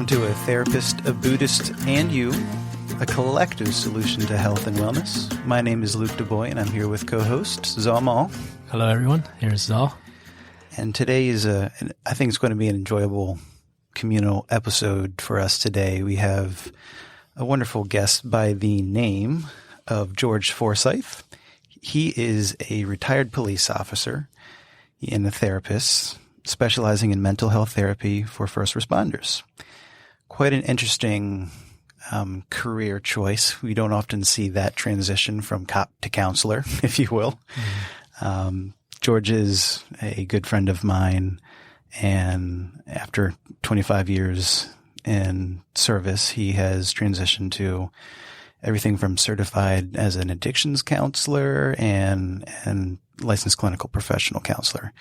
to A Therapist, a Buddhist, and You, a collective solution to health and wellness. My name is Luke DuBois, and I'm here with co-host Zal Mal. Hello, everyone. Here's Zal. And today is I think it's going to be an enjoyable communal episode for us today. We have a wonderful guest by the name of George Forsythe. He is a retired police officer and a therapist specializing in mental health therapy for first responders. Quite an interesting career choice. We don't often see that transition from cop to counselor, if you will. Mm-hmm. George is a good friend of mine, and after 25 years in service, he has transitioned to everything from certified as an addictions counselor and licensed clinical professional counselor.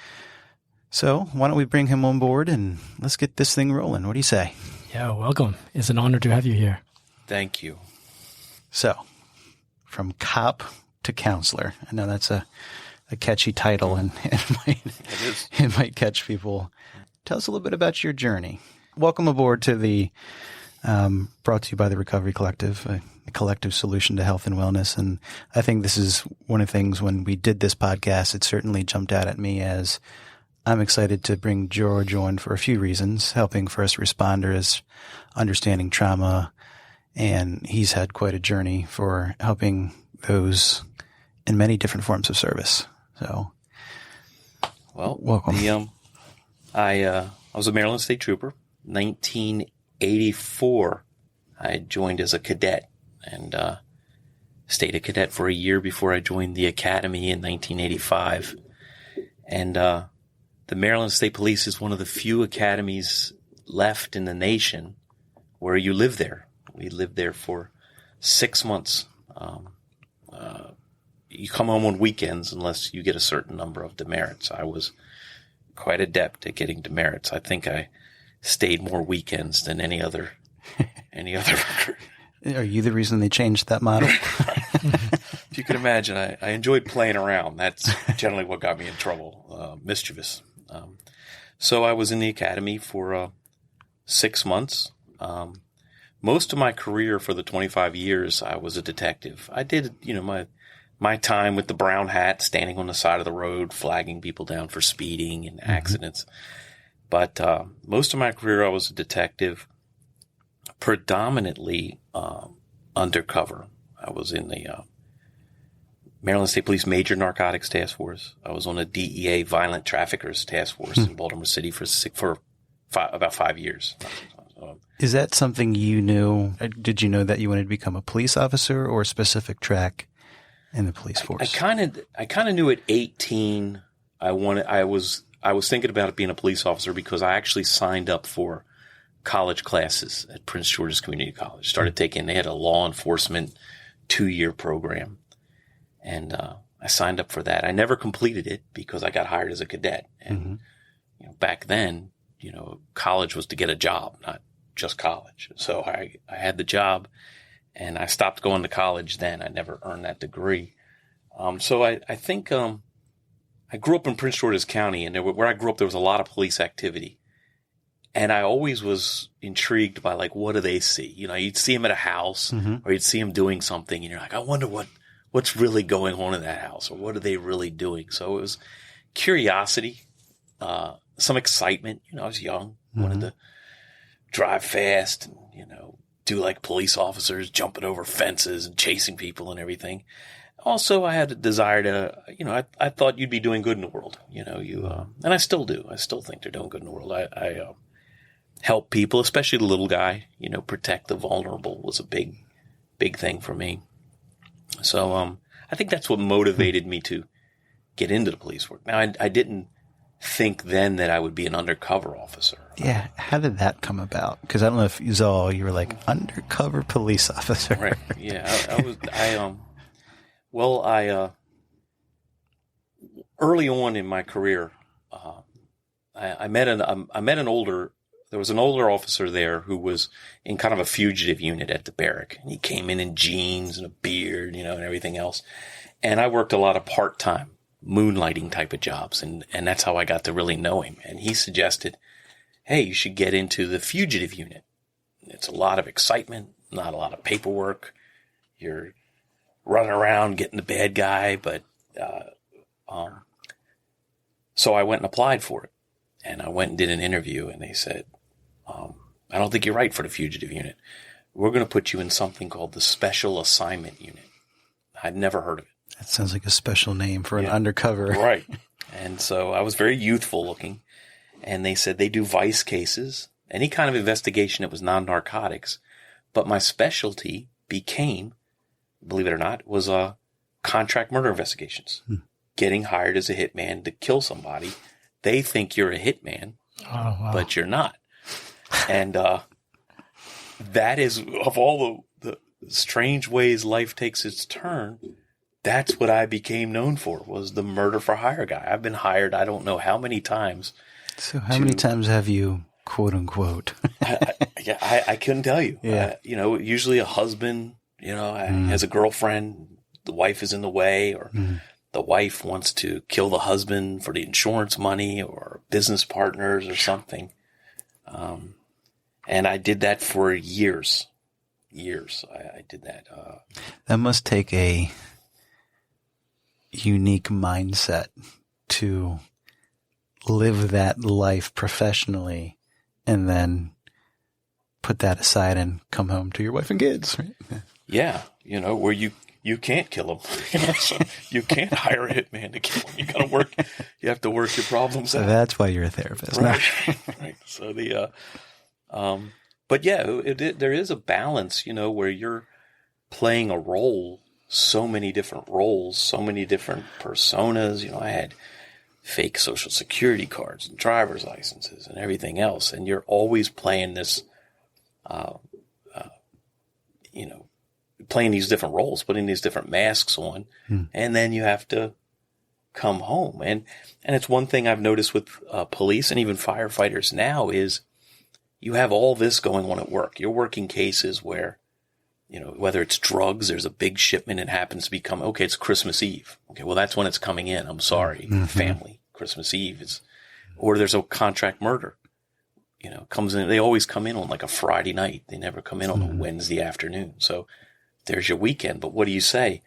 So why don't we bring him on board and let's get this thing rolling. What do you say? Yeah, welcome. It's an honor to have you here. Thank you. So from cop to counselor. I know that's a catchy title, and it might catch people. Tell us a little bit about your journey. Welcome aboard to the brought to you by the Recovery Collective, a collective solution to health and wellness. And I think this is one of the things when we did this podcast, it certainly jumped out at me as I'm excited to bring George on for a few reasons, helping first responders, understanding trauma, and he's had quite a journey for helping those in many different forms of service. So, well, welcome. I was a Maryland State Trooper. 1984, I joined as a cadet and stayed a cadet for a year before I joined the academy in 1985. And the Maryland State Police is one of the few academies left in the nation where you live there. We lived there for 6 months. You come home on weekends unless you get a certain number of demerits. I was quite adept at getting demerits. I think I stayed more weekends than any other recruit. Are you the reason they changed that model? If you can imagine, I enjoyed playing around. That's generally what got me in trouble, mischievous. So I was in the academy for 6 months. Most of my career for the 25 years, I was a detective. I did, my time with the brown hat, standing on the side of the road, flagging people down for speeding and accidents. But most of my career, I was a detective, predominantly undercover. I was in the Maryland State Police Major Narcotics Task Force. I was on a DEA Violent Traffickers Task Force in Baltimore City for about 5 years. Is that something you knew? Did you know that you wanted to become a police officer or a specific track in the police force? I kind of knew at 18 I was thinking about it being a police officer because I actually signed up for college classes at Prince George's Community College. They had a law enforcement 2-year program. And I signed up for that. I never completed it because I got hired as a cadet. And back then, college was to get a job, not just college. So I had the job, and I stopped going to college then. I never earned that degree. So I think I grew up in Prince George's County, and where I grew up, there was a lot of police activity. And I always was intrigued by, what do they see? You'd see them at a house, or you'd see them doing something, and you're like, I wonder what's really going on in that house, or what are they really doing? So it was curiosity, some excitement. I was young, wanted to drive fast and, do like police officers, jumping over fences and chasing people and everything. Also, I had a desire to, I thought you'd be doing good in the world. And I still do. I still think they're doing good in the world. I help people, especially the little guy, protect the vulnerable was a big thing for me. So, I think that's what motivated me to get into the police work. Now, I didn't think then that I would be an undercover officer. Yeah. How did that come about? Because I don't know if you were like undercover police officer. Right. Yeah. Early on in my career, there was an older officer there who was in kind of a fugitive unit at the barrack. And he came in jeans and a beard, and everything else. And I worked a lot of part-time moonlighting type of jobs. And that's how I got to really know him. And he suggested, hey, you should get into the fugitive unit. It's a lot of excitement, not a lot of paperwork. You're running around getting the bad guy, but so I went and applied for it. And I went and did an interview, and they said, I don't think you're right for the fugitive unit. We're going to put you in something called the Special Assignment Unit. I'd never heard of it. That sounds like a special name for an undercover. Right. And so I was very youthful looking. And they said they do vice cases, any kind of investigation that was non-narcotics. But my specialty became, believe it or not, was contract murder investigations. Getting hired as a hitman to kill somebody. They think you're a hitman, but you're not. And that is, of all the strange ways life takes its turn, that's what I became known for, was the murder for hire guy. I've been hired I don't know how many times. So how many times have you, quote unquote? I couldn't tell you. Yeah. Usually a husband, has a girlfriend, the wife is in the way, or the wife wants to kill the husband for the insurance money or business partners or something. And I did that for years. I did that. That must take a unique mindset to live that life professionally and then put that aside and come home to your wife and kids, right? Yeah. Where you can't kill them. So you can't hire a hitman to kill them. You have to work your problems out. So that's why you're a therapist. Right. Right. So but yeah, there is a balance, where you're playing a role, so many different roles, so many different personas. I had fake social security cards and driver's licenses and everything else. And you're always playing this, playing these different roles, putting these different masks on, and then you have to come home. And it's one thing I've noticed with police and even firefighters now is you have all this going on at work. You're working cases where, whether it's drugs, there's a big shipment and happens to become, okay, it's Christmas Eve. Okay, well, that's when it's coming in. I'm sorry, family. Christmas Eve is, or there's a contract murder. Comes in. They always come in on like a Friday night. They never come in on a Wednesday afternoon. So there's your weekend. But what do you say?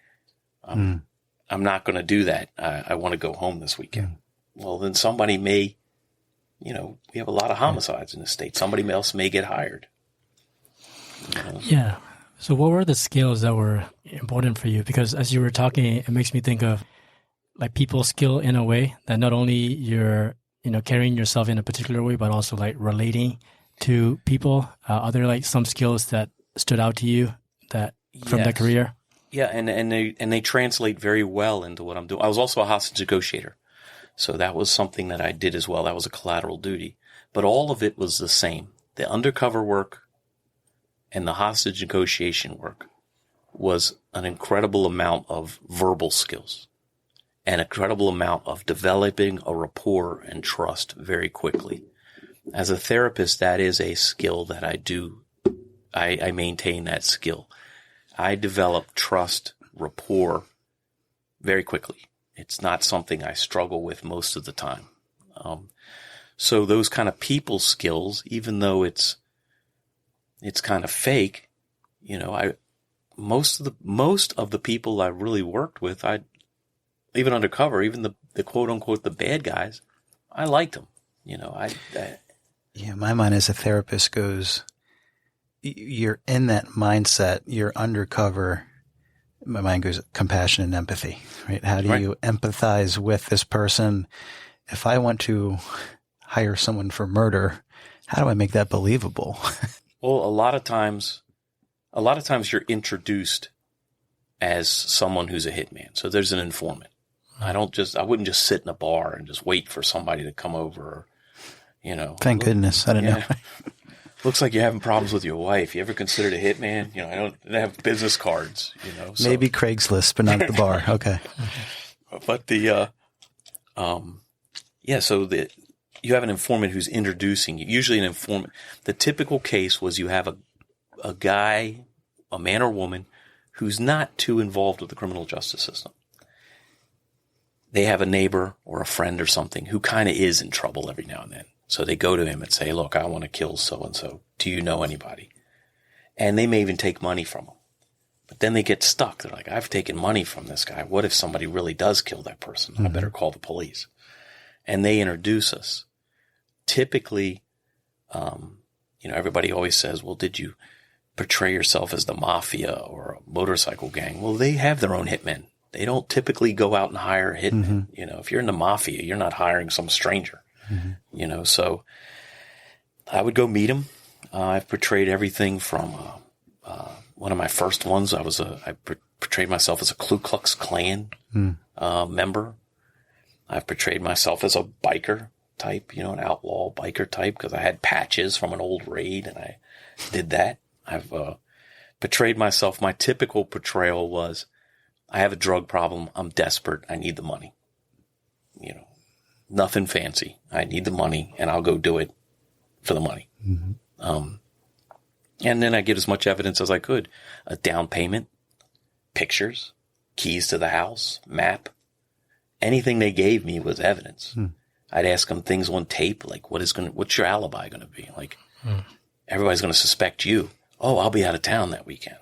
I'm not going to do that. I want to go home this weekend. Well, then somebody may, we have a lot of homicides in the state. Somebody else may get hired. Yeah. So what were the skills that were important for you? Because as you were talking, it makes me think of like people skill in a way that not only you're, carrying yourself in a particular way, but also like relating to people. Are there like some skills that stood out to you that from that career? Yeah. And they translate very well into what I'm doing. I was also a hostage negotiator. So that was something that I did as well. That was a collateral duty, but all of it was the same. The undercover work and the hostage negotiation work was an incredible amount of verbal skills. An incredible amount of developing a rapport and trust very quickly. As a therapist, that is a skill that I do. I maintain that skill. I develop trust, rapport very quickly. It's not something I struggle with most of the time. So those kind of people skills, even though it's kind of fake, most of the people I really worked with, even undercover, even the quote unquote, the bad guys, I liked them. Yeah. My mind as a therapist goes, you're in that mindset, you're undercover. My mind goes compassion and empathy, right? How do you empathize with this person? If I want to hire someone for murder, how do I make that believable? Well, a lot of times you're introduced as someone who's a hitman. So there's an informant. I wouldn't just sit in a bar and just wait for somebody to come over, Thank goodness. I didn't know. Looks like you're having problems with your wife. You ever considered a hitman? I don't have business cards, So. Maybe Craigslist, but not at the bar. Okay. But so you have an informant who's introducing you, usually an informant. The typical case was you have a guy, a man or woman, who's not too involved with the criminal justice system. They have a neighbor or a friend or something who kind of is in trouble every now and then. So they go to him and say, look, I want to kill so-and-so. Do you know anybody? And they may even take money from them. But then they get stuck. They're like, I've taken money from this guy. What if somebody really does kill that person? I better call the police. And they introduce us. Typically, everybody always says, well, did you portray yourself as the mafia or a motorcycle gang? Well, they have their own hitmen. They don't typically go out and hire hitmen. If you're in the mafia, you're not hiring some stranger, so I would go meet them. I've portrayed everything from, one of my first ones, I portrayed myself as a Ku Klux Klan, member. I've portrayed myself as a biker type, an outlaw biker type, because I had patches from an old raid and I did that. I've, portrayed myself. My typical portrayal was, I have a drug problem. I'm desperate. I need the money. Nothing fancy. I need the money and I'll go do it for the money. And then I get as much evidence as I could. A down payment, pictures, keys to the house, map. Anything they gave me was evidence. I'd ask them things on tape, like what's your alibi going to be? Like, everybody's going to suspect you. Oh, I'll be out of town that weekend.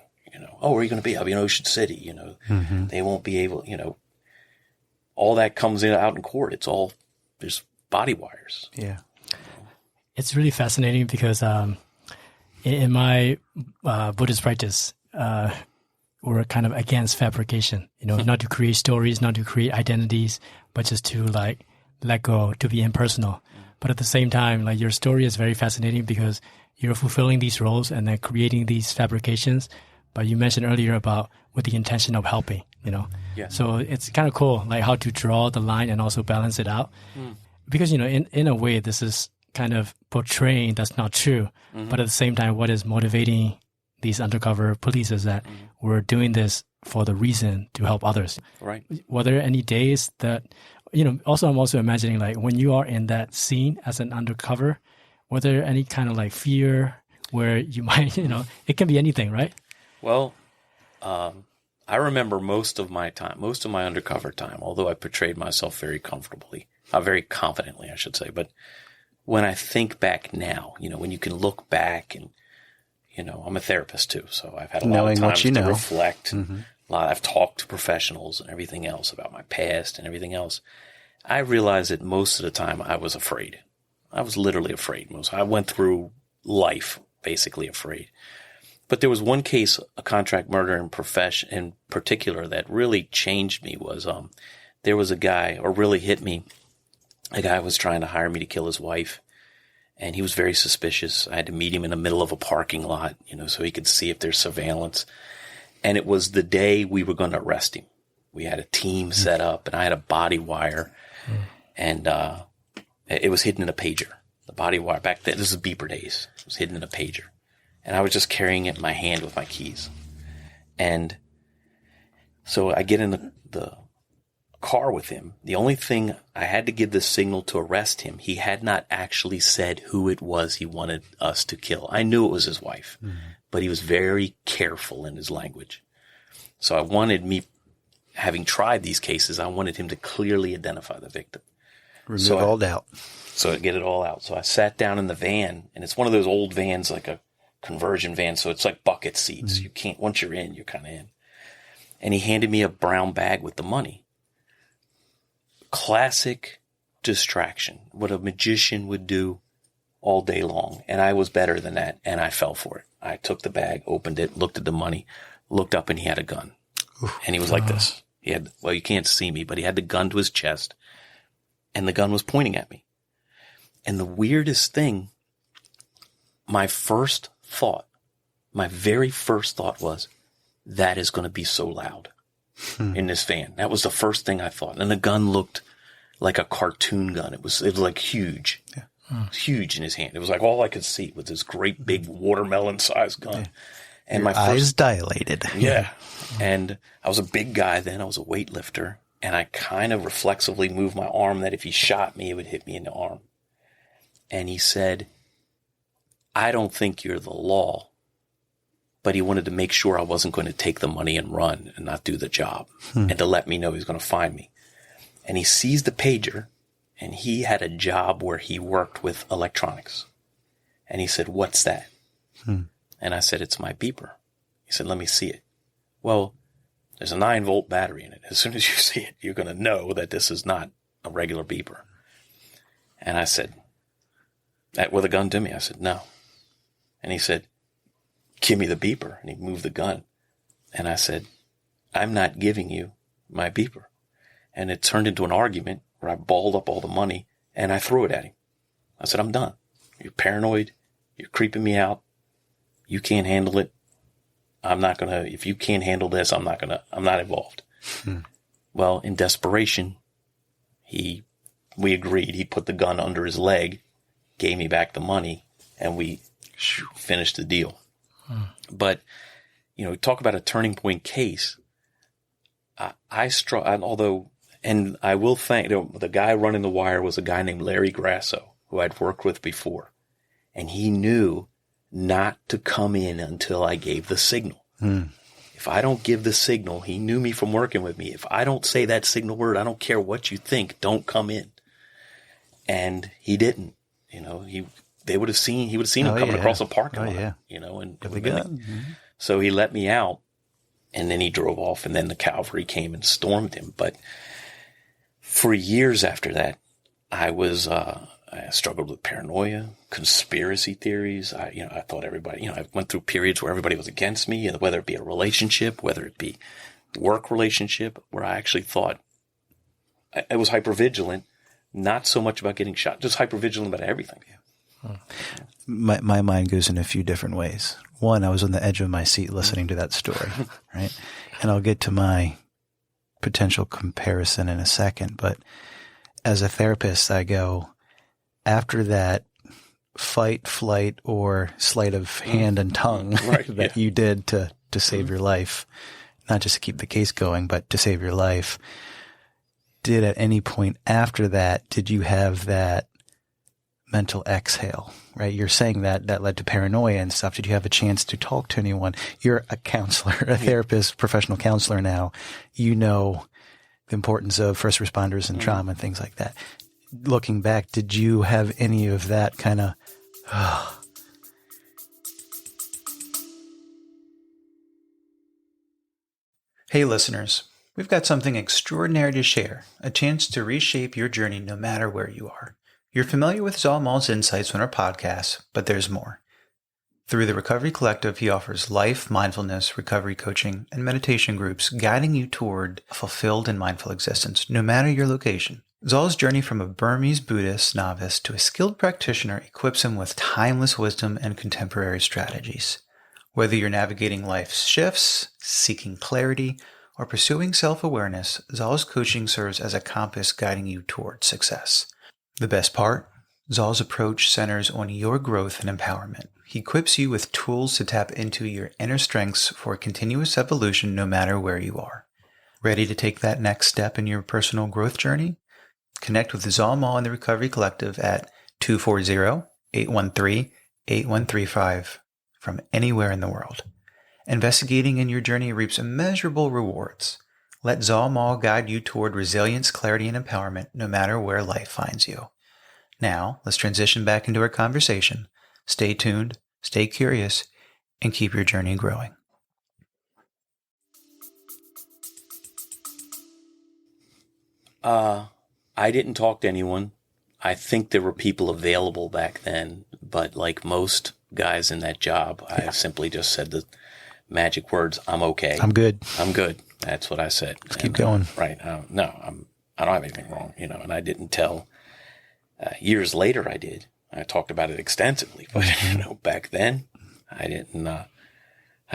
Oh, where are you going to be? I'll be in Ocean City. They won't be able, all that comes out in court. It's all, there's body wires. Yeah. It's really fascinating because, in my Buddhist practice, we're kind of against fabrication, not to create stories, not to create identities, but just to let go, to be impersonal. But at the same time, your story is very fascinating because you're fulfilling these roles and then creating these fabrications. But you mentioned earlier about with the intention of helping, Yeah. So it's kind of cool, how to draw the line and also balance it out. Because, in a way, this is kind of portraying that's not true. But at the same time, what is motivating these undercover police is that we're doing this for the reason to help others. Right. Were there any days that, also I'm also imagining when you are in that scene as an undercover, were there any kind of fear where you might, it can be anything, right? Well, I remember most of my undercover time, although I portrayed myself very very confidently, I should say. But when I think back now, when you can look back and, I'm a therapist too, so I've had a lot of time to reflect. I've talked to professionals and everything else about my past and everything else. I realized that most of the time I was afraid. I was literally afraid. I went through life basically afraid. But there was one case, a contract murder in particular, that really changed me. Was there was a guy, or really hit me. A guy was trying to hire me to kill his wife, and he was very suspicious. I had to meet him in the middle of a parking lot, so he could see if there's surveillance. And it was the day we were going to arrest him. We had a team set up, and I had a body wire, and it was hidden in a pager. The body wire back then, this is beeper days. It was hidden in a pager. And I was just carrying it in my hand with my keys. And so I get in the car with him. The only thing, I had to give the signal to arrest him. He had not actually said who it was he wanted us to kill. I knew it was his wife, but he was very careful in his language. So I wanted having tried these cases, I wanted him to clearly identify the victim. Remove all doubt. So I get it all out. So I sat down in the van, and it's one of those old vans, like a conversion van. So it's like bucket seats. You can't, once you're in, you're kind of in. And he handed me a brown bag with the money. Classic distraction. What a magician would do all day long. And I was better than that. And I fell for it. I took the bag, opened it, looked at the money, looked up, and he had a gun. And he was like this. He had, well, you can't see me, but he had the gun to his chest, and the gun was pointing at me. And the weirdest thing, my very first thought was, that is going to be so loud in this van. That was the first thing I thought. And the gun looked like a cartoon gun. It was like huge. Yeah. It was huge in his hand. It was like all I could see with this great big watermelon-sized gun. Yeah. And my eyes dilated. Yeah. And I was a big guy then. I was a weightlifter. And I kind of reflexively moved my arm that if he shot me, it would hit me in the arm. And he said, I don't think you're the law. But he wanted to make sure I wasn't going to take the money and run and not do the job. And to let me know he was going to find me. And he sees the pager, and he had a job where he worked with electronics. And he said, what's that? And I said, it's my beeper. He said, let me see it. Well, there's a 9-volt battery in it. As soon as you see it, you're going to know that this is not a regular beeper. And I said, with a gun to me, I said, no. And he said, give me the beeper. And he moved the gun. And I said, I'm not giving you my beeper. And it turned into an argument where I balled up all the money and I threw it at him. I said, I'm done. You're paranoid. You're creeping me out. You can't handle it. If you can't handle this, I'm not involved. Well, in desperation, we agreed. He put the gun under his leg, gave me back the money, and we finished the deal. But, talk about a turning point case. I will thank, the guy running the wire was a guy named Larry Grasso, who I'd worked with before. And he knew not to come in until I gave the signal. If I don't give the signal, he knew me from working with me. If I don't say that signal word, I don't care what you think, don't come in. And he didn't. He would have seen him coming across a parking lot. So he let me out, and then he drove off, and then the cavalry came and stormed him. But for years after that, I struggled with paranoia, conspiracy theories. I thought everybody, I went through periods where everybody was against me, whether it be a relationship, whether it be work relationship, where I actually thought I was hypervigilant, not so much about getting shot, just hypervigilant about everything. My mind goes in a few different ways. One, I was on the edge of my seat listening to that story, right? And I'll get to my potential comparison in a second. But as a therapist, I go, after that fight, flight, or sleight of hand and tongue that you did to save your life, not just to keep the case going, but to save your life, did at any point after that, did you have that mental exhale, right? You're saying that led to paranoia and stuff. Did you have a chance to talk to anyone? You're a counselor, a therapist, professional counselor now. You know the importance of first responders and trauma and things like that. Looking back, did you have any of that kind of, Hey listeners, we've got something extraordinary to share, a chance to reshape your journey no matter where you are. You're familiar with Zal Mal's insights on our podcast, but there's more. Through the Recovery Collective, he offers life, mindfulness, recovery coaching, and meditation groups guiding you toward a fulfilled and mindful existence, no matter your location. Zal's journey from a Burmese Buddhist novice to a skilled practitioner equips him with timeless wisdom and contemporary strategies. Whether you're navigating life's shifts, seeking clarity, or pursuing self-awareness, Zal's coaching serves as a compass guiding you toward success. The best part? Zal's approach centers on your growth and empowerment. He equips you with tools to tap into your inner strengths for continuous evolution no matter where you are. Ready to take that next step in your personal growth journey? Connect with Zal Mal and the Recovery Collective at 240-813-8135 from anywhere in the world. Investigating in your journey reaps immeasurable rewards. Let Zal Mal guide you toward resilience, clarity, and empowerment no matter where life finds you. Now, let's transition back into our conversation. Stay tuned, stay curious, and keep your journey growing. I didn't talk to anyone. I think there were people available back then, but like most guys in that job, I simply just said the magic words, I'm okay. I'm good. I'm good. That's what I said. Let's keep going. Right. I don't have anything wrong, and I didn't tell. Years later, I did. I talked about it extensively, but, back then I didn't, I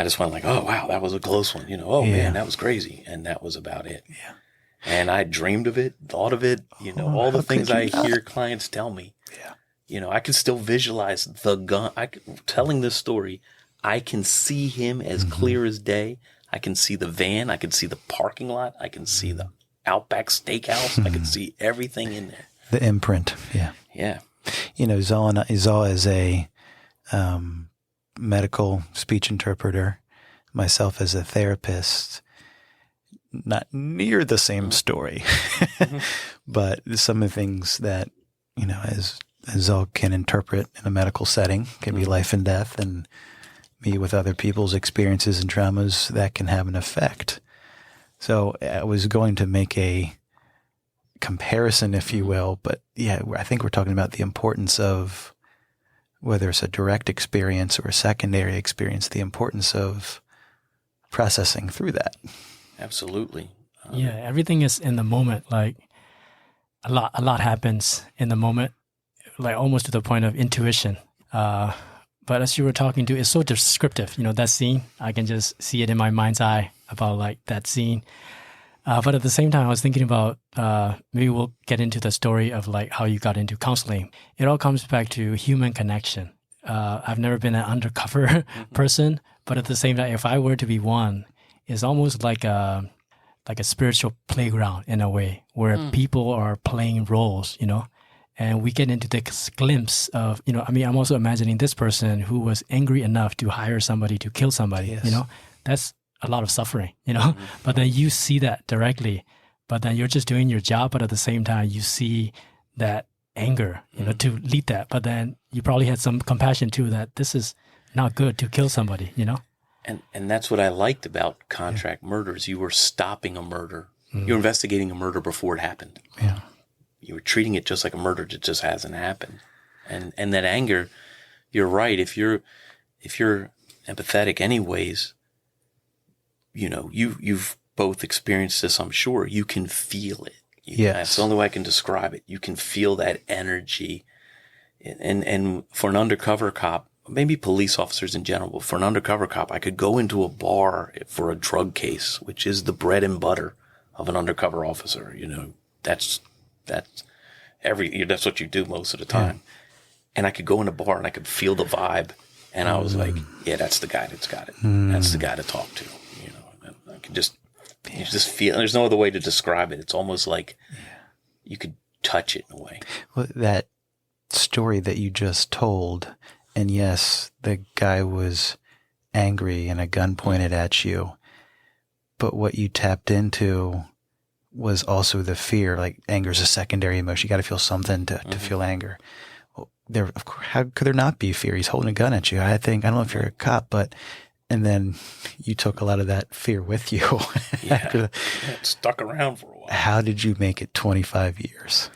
just went like, oh, wow, that was a close one. Man, that was crazy. And that was about it. Yeah. And I dreamed of it, thought of it, all the things I hear clients tell me. Yeah. I can still visualize the gun. Telling this story, I can see him as clear as day. I can see the van. I can see the parking lot. I can see the Outback Steakhouse. I can see everything in there. The imprint. Yeah. Yeah. Zal is a medical speech interpreter, myself as a therapist, not near the same story, but some of the things that, as Zal can interpret in a medical setting can be life and death. And me with other people's experiences and traumas, that can have an effect. So I was going to make a comparison, if you will, but yeah, I think we're talking about the importance of, whether it's a direct experience or a secondary experience, the importance of processing through that. Absolutely. Yeah, everything is in the moment. Like a lot happens in the moment, like almost to the point of intuition. But as you were talking to, it's so descriptive. That scene, I can just see it in my mind's eye about like that scene. But at the same time, I was thinking about maybe we'll get into the story of like how you got into counseling. It all comes back to human connection. I've never been an undercover person, but at the same time, if I were to be one, it's almost like a spiritual playground in a way where people are playing roles, and we get into this glimpse of, I'm also imagining this person who was angry enough to hire somebody to kill somebody, Yes. That's a lot of suffering, but then you see that directly, but then you're just doing your job. But at the same time, you see that anger, to lead that. But then you probably had some compassion too, that this is not good to kill somebody, And that's what I liked about contract murders. You were stopping a murder. You were investigating a murder before it happened. Yeah. You were treating it just like a murder that just hasn't happened. And that anger, you're right. If you're empathetic anyways, you've both experienced this, I'm sure. You can feel it. Yes. That's the only way I can describe it. You can feel that energy. And for an undercover cop, maybe police officers in general, but for an undercover cop, I could go into a bar for a drug case, which is the bread and butter of an undercover officer. That's what you do most of the time. Yeah. And I could go in a bar and I could feel the vibe. And I was like, yeah, that's the guy that's got it. That's the guy to talk to. I could just feel, there's no other way to describe it. It's almost like you could touch it in a way. Well, that story that you just told, and yes, the guy was angry and a gun pointed at you, but what you tapped into was also the fear. Like, anger is a secondary emotion. You got to feel something to feel anger. Well, how could there not be fear? He's holding a gun at you. I don't know if you're a cop, and then you took a lot of that fear with you. Yeah, it stuck around for a while. How did you make it 25 years?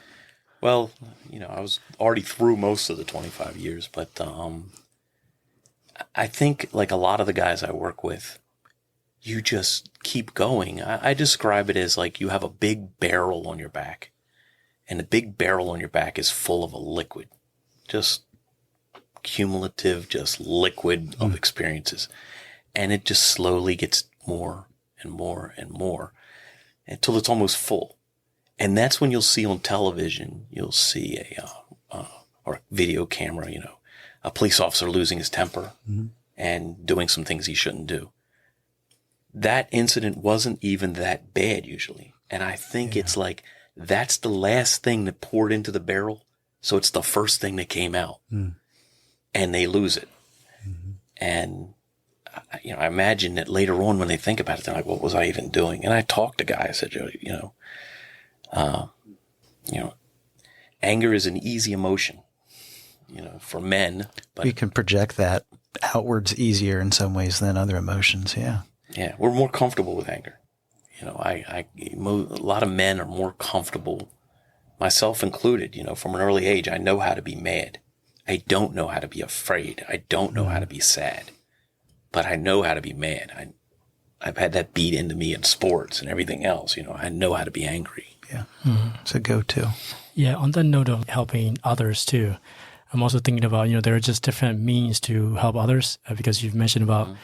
Well, I was already through most of the 25 years, but I think like a lot of the guys I work with, you just keep going. I describe it as like you have a big barrel on your back, and the big barrel on your back is full of a liquid, just cumulative, just liquid of experiences. And it just slowly gets more and more and more until it's almost full. And that's when you'll see on television, you'll see or a video camera, a police officer losing his temper and doing some things he shouldn't do. That incident wasn't even that bad usually. And I think it's like, that's the last thing that poured into the barrel. So it's the first thing that came out and they lose it. And I imagine that later on when they think about it, they're like, what was I even doing? And I talked to guys that, anger is an easy emotion, for men. But we can project that outwards easier in some ways than other emotions. Yeah. Yeah. We're more comfortable with anger. A lot of men are more comfortable, myself included, from an early age. I know how to be mad. I don't know how to be afraid. I don't know how to be sad, but I know how to be mad. I've had that beat into me in sports and everything else. I know how to be angry. Yeah. It's a go-to. Yeah. On the note of helping others too, I'm also thinking about, there are just different means to help others because you've mentioned about,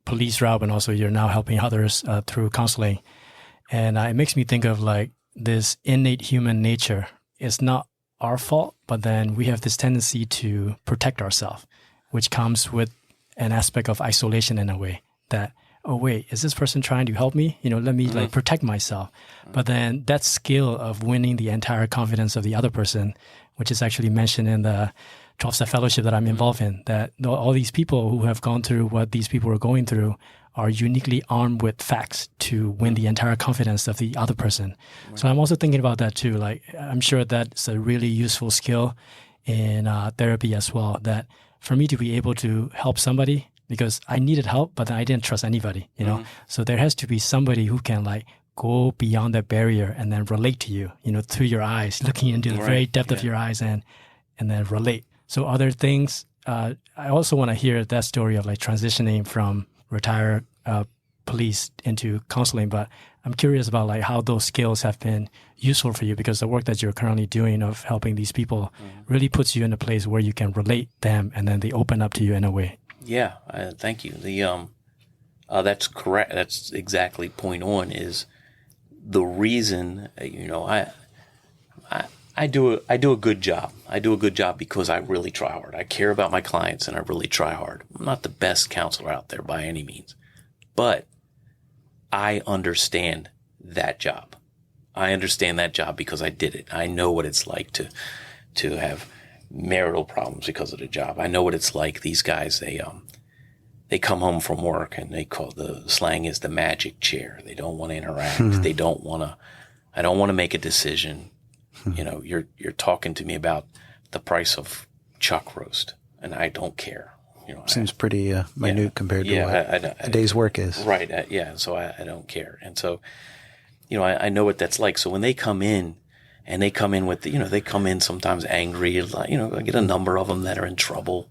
police route, and also you're now helping others through counseling. And it makes me think of like this innate human nature. It's not our fault, but then we have this tendency to protect ourselves, which comes with an aspect of isolation in a way that, oh, wait, is this person trying to help me? Let me like protect myself. But then that skill of winning the entire confidence of the other person, which is actually mentioned in the 12-step fellowship that I'm involved in, that all these people who have gone through what these people are going through are uniquely armed with facts to win the entire confidence of the other person. Right. So I'm also thinking about that too. Like, I'm sure that's a really useful skill in therapy as well, that for me to be able to help somebody, because I needed help, but I didn't trust anybody, you know? So there has to be somebody who can like go beyond that barrier and then relate to you, you know, through your eyes, looking into the very depth of your eyes and then relate. So other things, I also want to hear that story of like transitioning from retired police into counseling, but I'm curious about like how those skills have been useful for you, because the work that you're currently doing of helping these people really puts you in a place where you can relate them and then they open up to you in a way. Yeah, thank you. That's correct. That's exactly point on. Is the reason I do a good job. I do a good job because I really try hard. I care about my clients and I really try hard. I'm not the best counselor out there by any means, but I understand that job. I understand that job because I did it. I know what it's like to have marital problems because of the job. I know what it's like. These guys, they come home from work and they call, the slang is the magic chair. They don't want to interact. I don't want to make a decision. You know, you're talking to me about the price of chuck roast and I don't care. You know, seems pretty minute compared to what a day's work is. Right. So I don't care. And so, you know, I know what that's like. So when they come in and they come in with, they come in sometimes angry, I get a number of them that are in trouble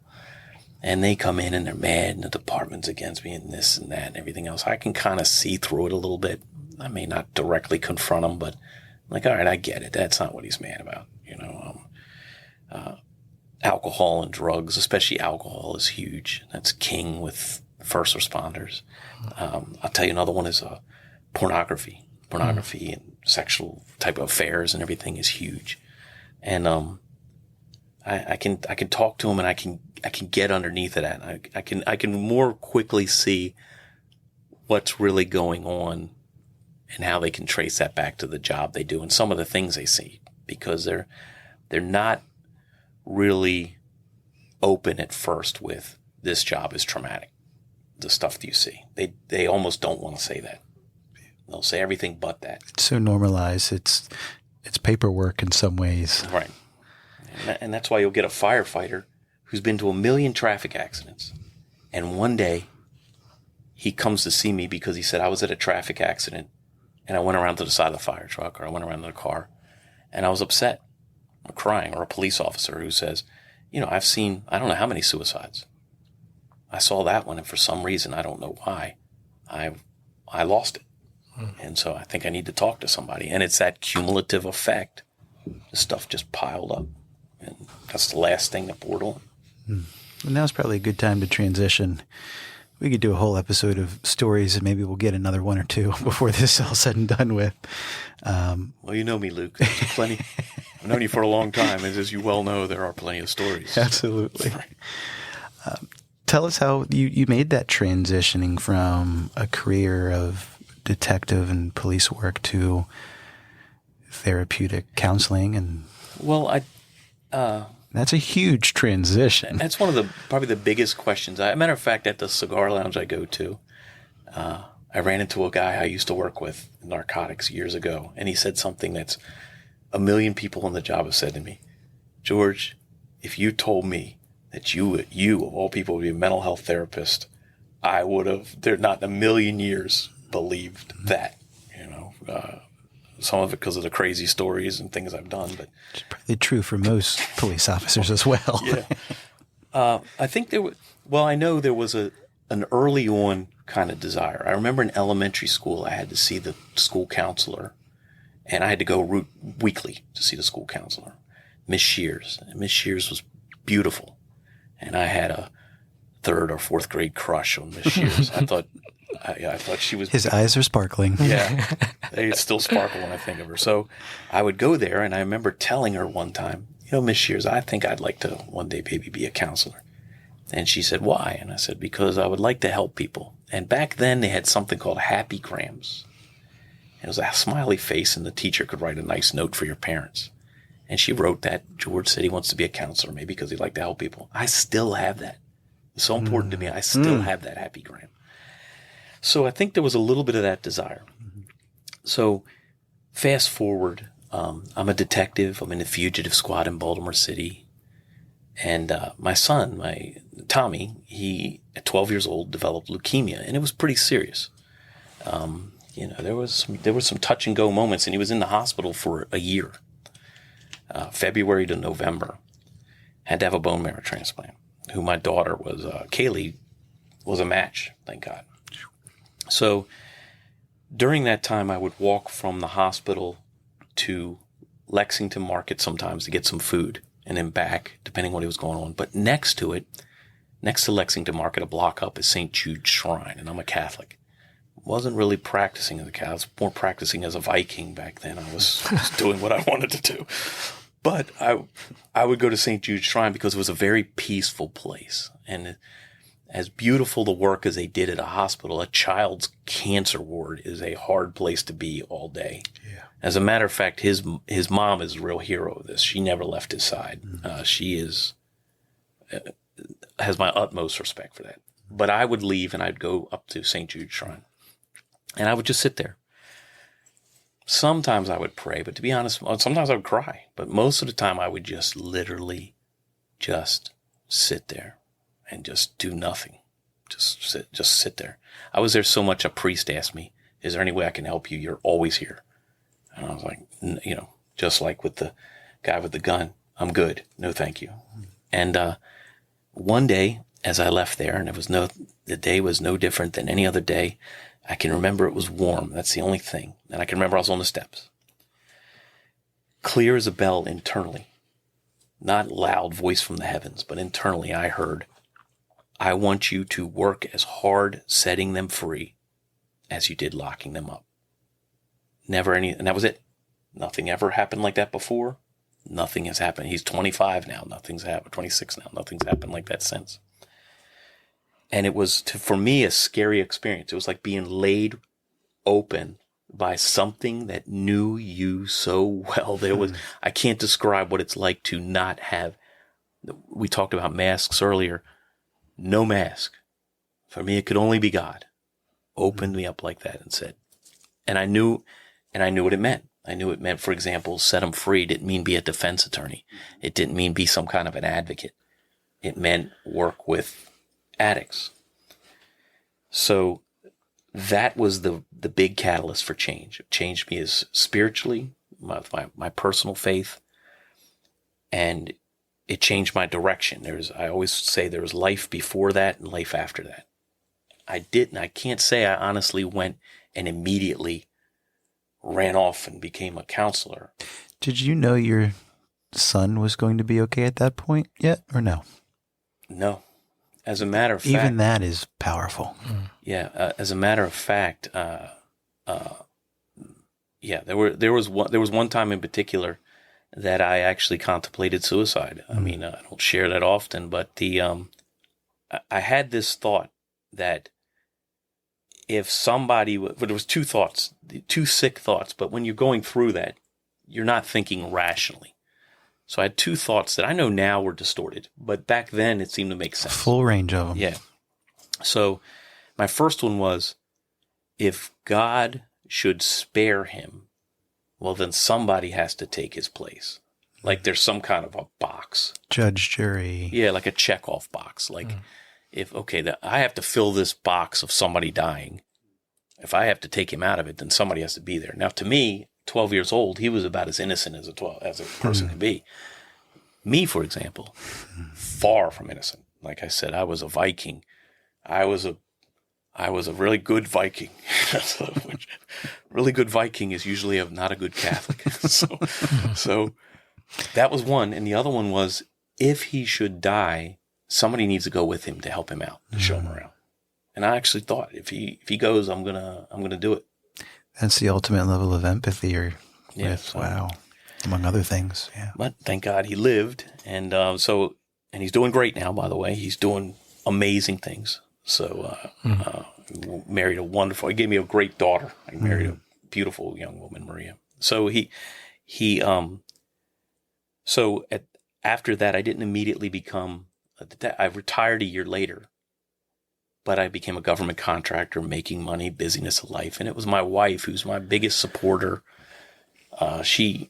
and they come in and they're mad and the department's against me and this and that and everything else. I can kind of see through it a little bit. I may not directly confront them, but I'm like, all right, I get it. That's not what he's mad about. Alcohol and drugs, especially alcohol, is huge. That's king with first responders. I'll tell you another one is pornography. Pornography and sexual type of affairs and everything is huge. And I can talk to them and I can get underneath of that. I can more quickly see what's really going on and how they can trace that back to the job they do and some of the things they see, because they're not really open at first with this job is traumatic. The stuff that you see, they almost don't want to say that. They'll say everything but that. It's so normalized. It's paperwork in some ways. Right. And that's why you'll get a firefighter who's been to 1 million traffic accidents. And one day he comes to see me because he said, I was at a traffic accident and I went around to the side of the fire truck, or I went around to the car and I was upset. I'm crying. Or a police officer who says, I've seen, I don't know how many suicides. I saw that one, and for some reason, I don't know why, I lost it. And so I think I need to talk to somebody. And it's that cumulative effect. The stuff just piled up. And that's the last thing that poured on. Well, now's probably a good time to transition. We could do a whole episode of stories, and maybe we'll get another one or two before this is all said and done with. Well, you know me, Luke. There's plenty. I've known you for a long time. As you well know, there are plenty of stories. Absolutely. Tell us how you made that transitioning from a career of detective and police work to therapeutic counseling. And well, that's a huge transition. That's one of probably the biggest questions. As a matter of fact, at the cigar lounge I go to, I ran into a guy I used to work with in narcotics years ago, and he said something that's 1 million people on the job have said to me. George, if you told me that you of all people would be a mental health therapist, I would have, not in 1 million years, believed that. Some of it because of the crazy stories and things I've done, but it's probably true for most police officers as well. Yeah. I think I know there was an early on kind of desire. I remember in elementary school, I had to see the school counselor, and I had to go weekly to see the school counselor, Miss Shears. And Miss Shears was beautiful, and I had a 3rd or 4th grade crush on Miss Shears. I thought she was. His eyes are sparkling. Yeah, they still sparkle when I think of her. So I would go there, and I remember telling her one time, Miss Shears, I think I'd like to one day maybe be a counselor. And she said, why? And I said, because I would like to help people. And back then they had something called Happy Grams. It was a smiley face, and the teacher could write a nice note for your parents. And she wrote that George said he wants to be a counselor, maybe because he'd like to help people. I still have that. It's so important to me. I still have that Happy Gram. So I think there was a little bit of that desire. So fast forward, I'm a detective. I'm in the fugitive squad in Baltimore City. And my son, Tommy, he at 12 years old developed leukemia, and it was pretty serious. There was some touch and go moments, and he was in the hospital for a year, February to November. Had to have a bone marrow transplant. Who my daughter was, Kaylee, was a match, thank God. So during that time, I would walk from the hospital to Lexington Market sometimes to get some food, and then back, depending what was going on. But next to Lexington Market, a block up, is St. Jude's Shrine, and I'm a Catholic. Wasn't really practicing as a Catholic. I was more practicing as a Viking back then. I was just doing what I wanted to do. But I would go to St. Jude's Shrine because it was a very peaceful place. And as beautiful the work as they did at a hospital, a child's cancer ward is a hard place to be all day. Yeah. As a matter of fact, his mom is a real hero of this. She never left his side. She has my utmost respect for that. But I would leave and I'd go up to St. Jude's Shrine. And I would just sit there. Sometimes I would pray, but to be honest, sometimes I would cry. But most of the time I would just literally just sit there and just do nothing. Just sit there. I was there so much a priest asked me, "Is there any way I can help you? You're always here." And I was like, just like with the guy with the gun, "I'm good. No, thank you." And one day as I left there, and the day was no different than any other day, I can remember it was warm. That's the only thing. And I can remember I was on the steps. Clear as a bell internally. Not loud voice from the heavens, but internally I heard, "I want you to work as hard setting them free as you did locking them up." And that was it. Nothing ever happened like that before. Nothing has happened. He's 25 now. Nothing's happened. 26 now. Nothing's happened like that since. And it was, for me, a scary experience. It was like being laid open by something that knew you so well. I can't describe what it's like to not have, we talked about masks earlier, no mask. For me, it could only be God. Opened me up like that and said, and I knew what it meant. I knew it meant, for example, set them free didn't mean be a defense attorney. It didn't mean be some kind of an advocate. It meant work with addicts. So that was the big catalyst for change. It changed me as spiritually, my personal faith, and it changed my direction. I always say there was life before that and life after that. I can't say I honestly went and immediately ran off and became a counselor. Did you know your son was going to be okay at that point yet, or no? No. As a matter of fact, even that is powerful. Yeah. As a matter of fact, there was one time in particular that I actually contemplated suicide. I mean, I don't share that often, but I had this thought that if somebody, but there was two sick thoughts, but when you're going through that, you're not thinking rationally. So I had two thoughts that I know now were distorted, but back then it seemed to make sense. A full range of them. Yeah. So my first one was, if God should spare him, well, then somebody has to take his place. Like there's some kind of a box. Judge, jury. Yeah, like a checkoff box. Like I have to fill this box of somebody dying. If I have to take him out of it, then somebody has to be there. Now, to me, 12 years old, he was about as innocent as a person can be. Me, for example, far from innocent. Like I said, I was a Viking. I was a really good Viking. Which, really good Viking is usually not a good Catholic. So that was one. And the other one was, if he should die, somebody needs to go with him to help him out, to show him around. And I actually thought, if he goes, I'm gonna do it. That's the ultimate level of empathy, wow, among other things. Yeah. But thank God he lived, and he's doing great now. By the way, he's doing amazing things. So married he gave me a great daughter. I married a beautiful young woman, Maria. So after that, I didn't immediately become. I retired a year later. But I became a government contractor, making money, busyness of life. And it was my wife who's my biggest supporter. She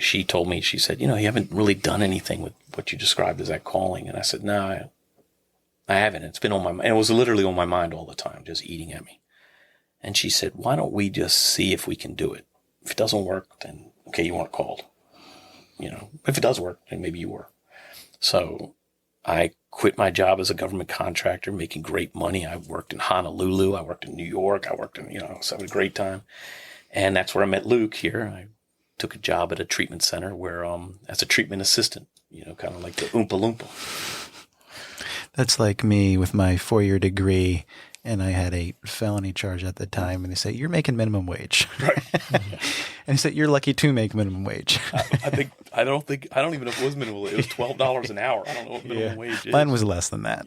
she told me, she said, you haven't really done anything with what you described as that calling. And I said, no, I haven't. It's been on my mind. And it was literally on my mind all the time, just eating at me. And she said, why don't we just see if we can do it? If it doesn't work, then okay, you weren't called. If it does work, then maybe you were. So I quit my job as a government contractor, making great money. I worked in Honolulu. I worked in New York. I worked in, so I had a great time. And that's where I met Luke here. I took a job at a treatment center where, as a treatment assistant, kind of like the Oompa Loompa. That's like me with my 4-year degree, and I had a felony charge at the time, and they say, you're making minimum wage. Right. And he said, you're lucky to make minimum wage. I don't even know if it was minimum wage. It was $12 an hour. I don't know what minimum wage is. Mine was less than that.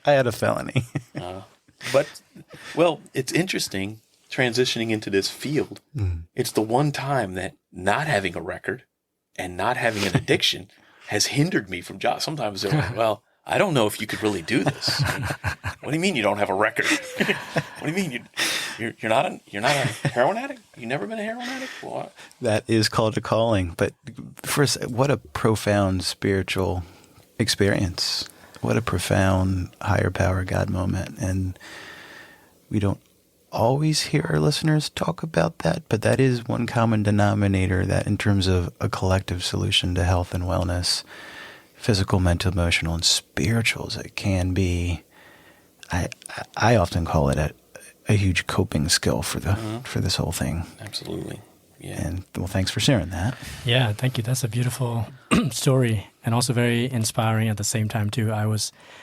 I had a felony. Well, it's interesting transitioning into this field. It's the one time that not having a record and not having an addiction has hindered me from jobs. Sometimes they're like, well, I don't know if you could really do this. What do you mean you don't have a record? What do you mean you're not a heroin addict? You never been a heroin addict? What? That is called a calling. But first, what a profound spiritual experience. What a profound higher power God moment. And we don't always hear our listeners talk about that, but that is one common denominator, that in terms of a collective solution to health and wellness, physical, mental, emotional, and spirituals, it can be, I often call it a huge coping skill for this whole thing. Absolutely. Yeah. And well, thanks for sharing that. Yeah, thank you. That's a beautiful story, and also very inspiring at the same time too.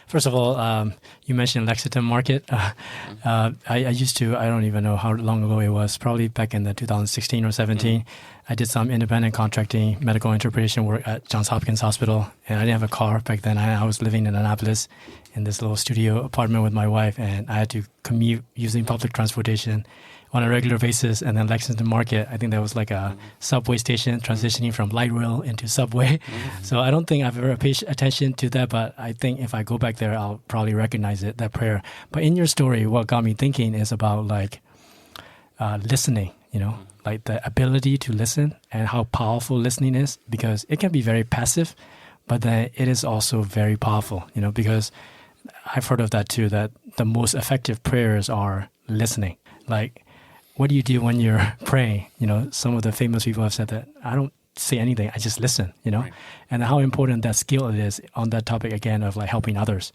First of all, you mentioned Lexington Market. I used to, I don't even know how long ago it was, probably back in the 2016 or 17. I did some independent contracting, medical interpretation work at Johns Hopkins Hospital, and I didn't have a car back then. I was living in Annapolis in this little studio apartment with my wife, and I had to commute using public transportation on a regular basis. And then Lexington Market, I think that was like a subway station transitioning from light rail into subway. So I don't think I've ever paid attention to that, but I think if I go back there, I'll probably recognize it, that prayer. But in your story, what got me thinking is about like listening, like the ability to listen and how powerful listening is, because it can be very passive, but then it is also very powerful, because I've heard of that too, that the most effective prayers are listening. Like, what do you do when you're praying? Some of the famous people have said that I don't say anything, I just listen, right. And how important that skill it is on that topic again of like helping others.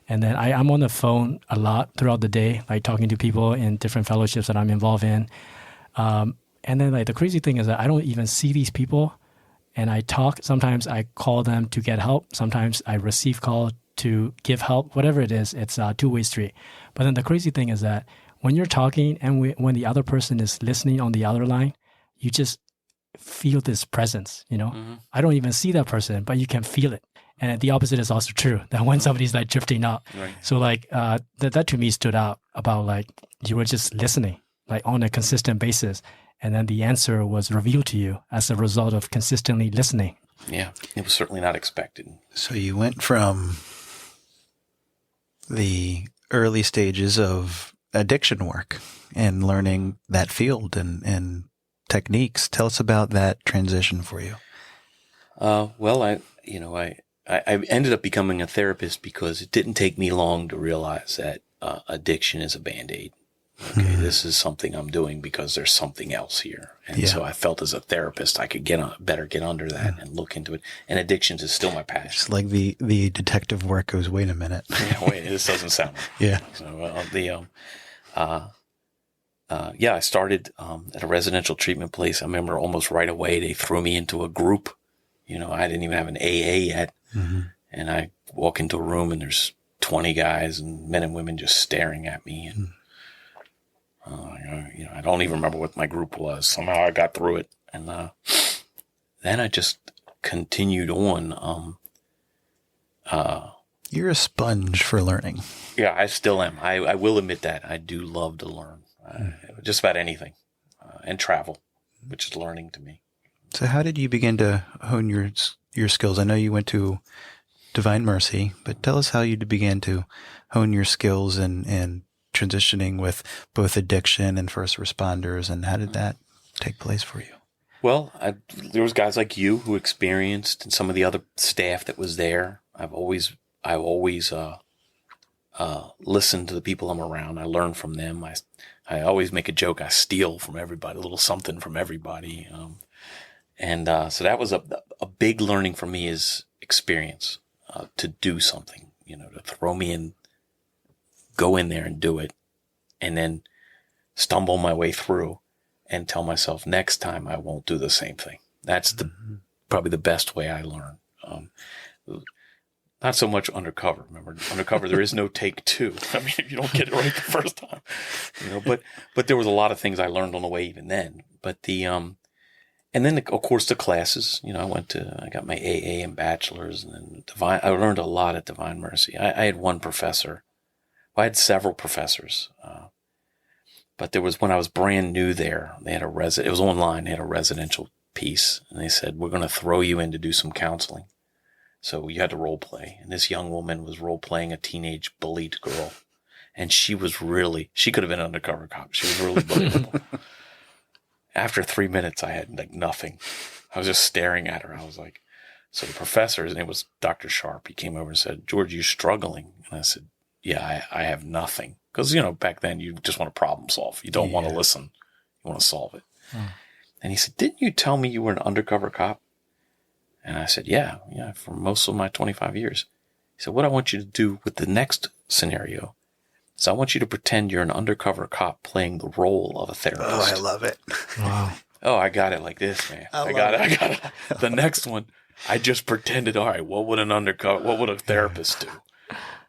And then I'm on the phone a lot throughout the day, like talking to people in different fellowships that I'm involved in. And then like the crazy thing is that I don't even see these people, and I talk. Sometimes I call them to get help. Sometimes I receive call to give help, whatever it is, it's a two-way street. But then the crazy thing is that when you're talking and when the other person is listening on the other line, you just feel this presence, I don't even see that person, but you can feel it. And the opposite is also true, that when somebody's like drifting up. Right. So like that to me stood out about like you were just listening like on a consistent basis. And then the answer was revealed to you as a result of consistently listening. Yeah, it was certainly not expected. So you went from the early stages of addiction work and learning that field and techniques. Tell us about that transition for you. Well, I ended up becoming a therapist because it didn't take me long to realize that addiction is a Band-Aid. Okay, this is something I'm doing because there's something else here. And so I felt as a therapist, I could better get under that and look into it. And addictions is still my passion. It's like the detective work goes, wait a minute. Wait, this doesn't sound right. Yeah. So I started at a residential treatment place. I remember almost right away they threw me into a group. I didn't even have an AA yet. And I walk into a room and there's 20 guys and men and women just staring at me. And I don't even remember what my group was. Somehow I got through it. And then I just continued on. You're a sponge for learning. Yeah, I still am. I will admit that. I do love to learn. Just about anything. And travel, which is learning to me. So how did you begin to hone your skills? I know you went to Divine Mercy, but tell us how you began to hone your skills and transitioning with both addiction and first responders, and how did that take place for you? Well, there was guys like you who experienced, and some of the other staff that was there. I've always listened to the people I'm around. I learn from them. I always make a joke. I steal from everybody, a little something from everybody. So that was a big learning for me is experience, to do something, to throw me in, go in there and do it, and then stumble my way through and tell myself next time I won't do the same thing. That's probably the best way I learn. Not so much Undercover. Remember, Undercover, there is no take two. I mean, if you don't get it right the first time, but there was a lot of things I learned on the way even then. But and then of course the classes, I got my AA and bachelor's, and then I learned a lot at Divine Mercy. I had one professor. Well, I had several professors. But there was, when I was brand new there, they had it was online. They had a residential piece, and they said, we're going to throw you in to do some counseling. So you had to role play. And this young woman was role playing a teenage bullied girl. And she could have been an undercover cop. She was really believable. After 3 minutes, I had like nothing. I was just staring at her. I was like, so the professor, his name was Dr. Sharp. He came over and said, George, you struggling? And I said, yeah, I have nothing. Because, back then you just want to problem solve. You don't want to listen. You want to solve it. And he said, didn't you tell me you were an undercover cop? And I said, yeah, for most of my 25 years. He said, what I want you to do with the next scenario is I want you to pretend you're an undercover cop playing the role of a therapist. Oh, I love it. Wow. Oh, I got it like this, man. I got it. The next one, I just pretended, all right, what would a therapist do?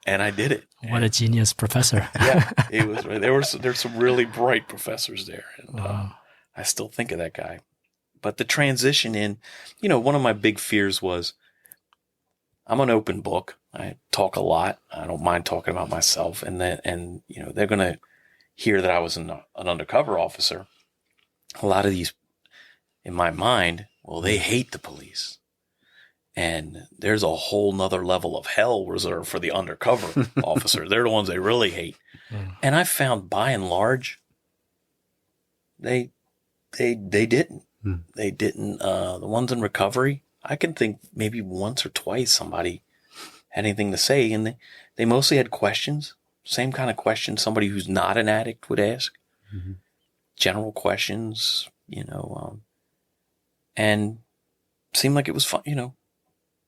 And I did it. What a genius professor. Yeah, it was. There's some really bright professors there. And, wow. I still think of that guy. But the transition in, one of my big fears was I'm an open book. I talk a lot. I don't mind talking about myself. And they're going to hear that I was an undercover officer. A lot of these, in my mind, well, they hate the police. And there's a whole nother level of hell reserved for the undercover officer. They're the ones they really hate. And I found by and large, they didn't. They didn't. The ones in recovery, I can think maybe once or twice somebody had anything to say, and they mostly had questions. Same kind of questions somebody who's not an addict would ask. General questions, and seemed like it was fun.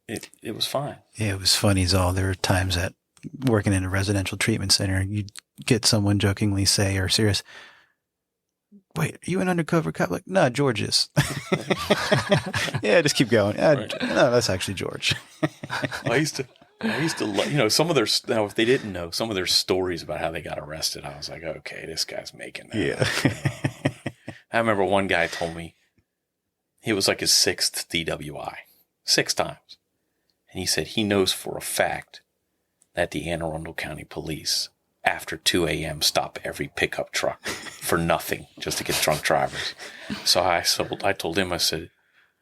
It was fine. Yeah, it was funny as all. There were times that working in a residential treatment center, you'd get someone jokingly say, or serious, wait, are you an undercover cop? Like, no, George is. Yeah, just keep going. Right. No, that's actually George. I used to, some of their, now if they didn't know, some of their stories about how they got arrested, I was like, okay, this guy's making that. Yeah. I remember one guy told me it was like his 6th DWI, 6 times. And he said he knows for a fact that the Anne Arundel County Police, after 2 a.m., stop every pickup truck for nothing, just to get drunk drivers. So I told him, I said,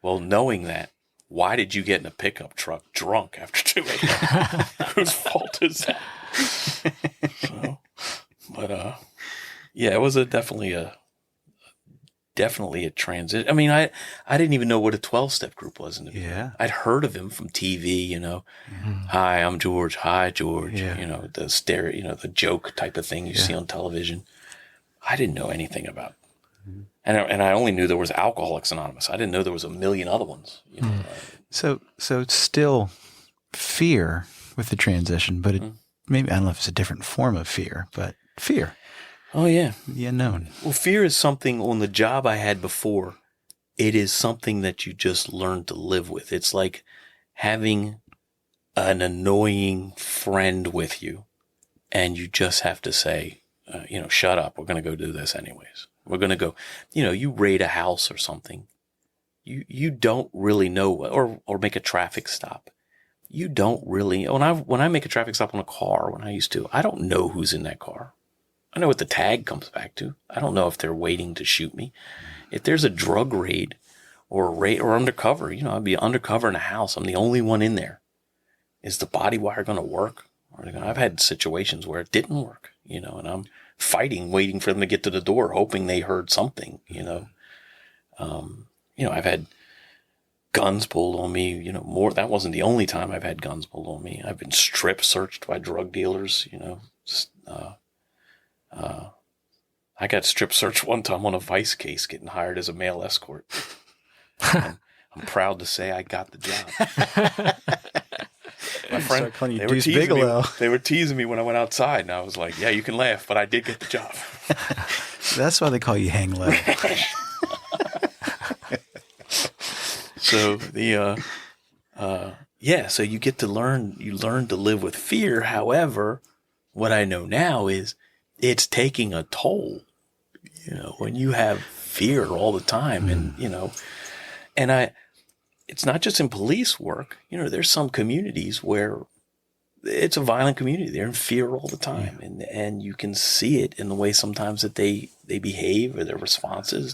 well, knowing that, why did you get in a pickup truck drunk after 2 a.m.? Whose fault is that? Yeah, it was definitely a transition. I mean, I didn't even know what a 12-step group was in the beginning. Yeah. I'd heard of him from TV, Hi, I'm George. Hi, George. Yeah. The joke type of thing you see on television. I didn't know anything about it. And I only knew there was Alcoholics Anonymous. I didn't know there was a million other ones. So it's still fear with the transition, but maybe, I don't know if it's a different form of fear, but fear. Oh, yeah. The unknown. Well, fear is something on the job I had before. It is something that you just learn to live with. It's like having an annoying friend with you, and you just have to say, shut up. We're going to go do this anyways. We're going to go, you raid a house or something. You don't really know, or make a traffic stop. You don't really, when I make a traffic stop on a car, when I used to, I don't know who's in that car. I know what the tag comes back to. I don't know if they're waiting to shoot me. If there's a drug raid or a raid or undercover, I'd be undercover in a house. I'm the only one in there. Is the body wire going to work? I've had situations where it didn't work, and I'm fighting, waiting for them to get to the door, hoping they heard something, I've had guns pulled on me, more. That wasn't the only time I've had guns pulled on me. I've been strip searched by drug dealers, I got strip searched one time on a vice case getting hired as a male escort. And I'm proud to say I got the job. My friend, they were teasing me when I went outside, and I was like, yeah, you can laugh, but I did get the job. That's why they call you Hang Low. So so you get to learn to live with fear. However, what I know now is it's taking a toll, when you have fear all the time. And, it's not just in police work. There's some communities where it's a violent community. They're in fear all the time. Yeah. And you can see it in the way sometimes that they behave or their responses.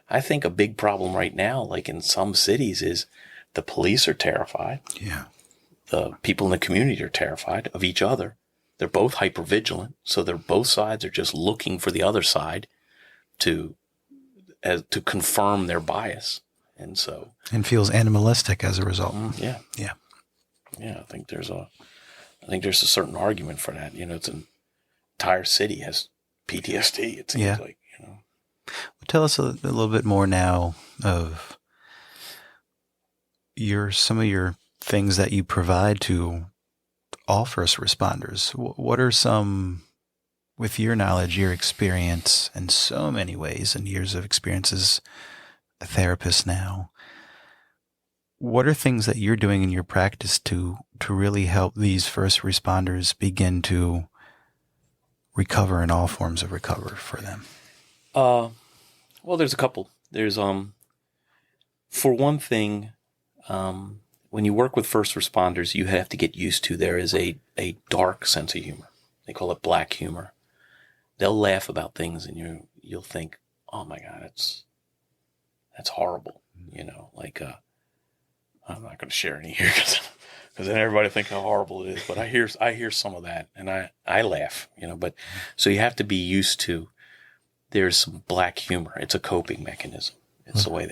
I think a big problem right now, like in some cities, is the police are terrified. Yeah. The people in the community are terrified of each other. They're both hypervigilant. So both sides are just looking for the other side to confirm their bias. And feels animalistic as a result. Yeah. Yeah. Yeah. I think there's a certain argument for that. It's an entire city has PTSD. It seems like, Tell us a little bit more now of some of your things that you provide to all first responders. What are some, with your knowledge, your experience in so many ways and years of experience as a therapist now, what are things that you're doing in your practice to really help these first responders begin to recover in all forms of recovery for them? Well, there's a couple. There's, for one thing, when you work with first responders, you have to get used to there is a dark sense of humor. They call it black humor. They'll laugh about things and you'll think, oh my God, that's horrible. I'm not going to share any here because then everybody think how horrible it is. But I hear some of that and I laugh, but so you have to be used to, there's some black humor. It's a coping mechanism. It's the way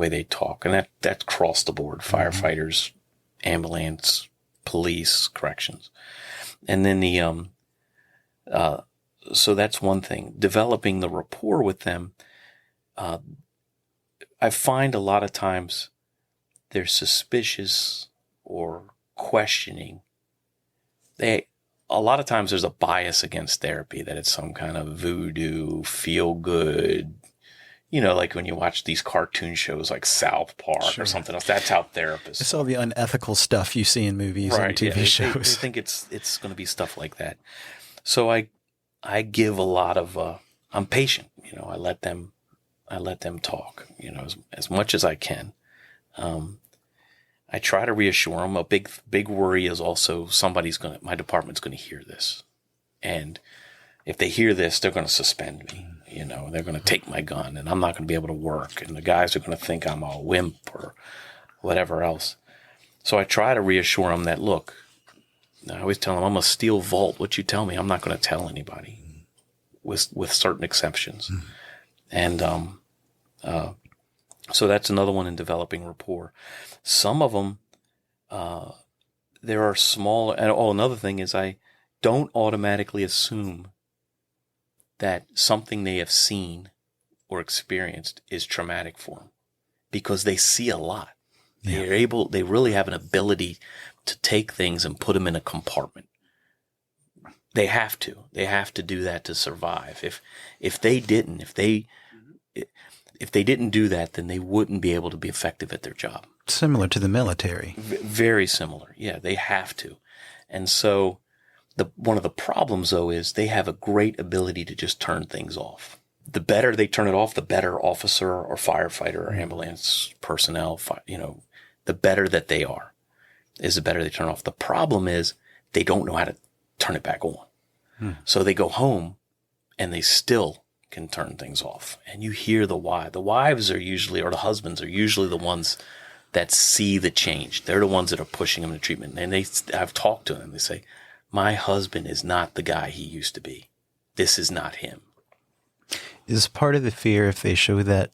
they talk. And that's across the board, firefighters, ambulance, police, corrections. And then so that's one thing, developing the rapport with them. I find a lot of times they're suspicious or questioning. A lot of times there's a bias against therapy, that it's some kind of voodoo, feel good, like when you watch these cartoon shows like South Park or something else. That's how therapists. It's all the unethical stuff you see in movies and TV shows. They think it's going to be stuff like that. So I give a lot of, I'm patient, I let them talk, as much as I can. I try to reassure them. A big worry is also my department's going to hear this. And if they hear this, they're going to suspend me. They're going to take my gun and I'm not going to be able to work. And the guys are going to think I'm a wimp or whatever else. So I try to reassure them that, look, I always tell them I'm a steel vault. What you tell me, I'm not going to tell anybody, with certain exceptions. And so that's another one in developing rapport. Some of them, there are small, and another thing is I don't automatically assume that something they have seen or experienced is traumatic for them, because they see a lot. Yeah. They really have an ability to take things and put them in a compartment. They have to do that to survive. If they didn't do that, then they wouldn't be able to be effective at their job. Similar to the military. Very similar. Yeah, they have to. And so one of the problems, though, is they have a great ability to just turn things off. The better they turn it off, the better officer or firefighter or ambulance personnel, the better that they are, is the better they turn off. The problem is they don't know how to turn it back on. So they go home and they still can turn things off. And you hear the why. The wives are usually, or the husbands are usually the ones that see the change. They're the ones that are pushing them to treatment. And I've talked to them. They say, my husband is not the guy he used to be. This is not him. Is part of the fear if they show that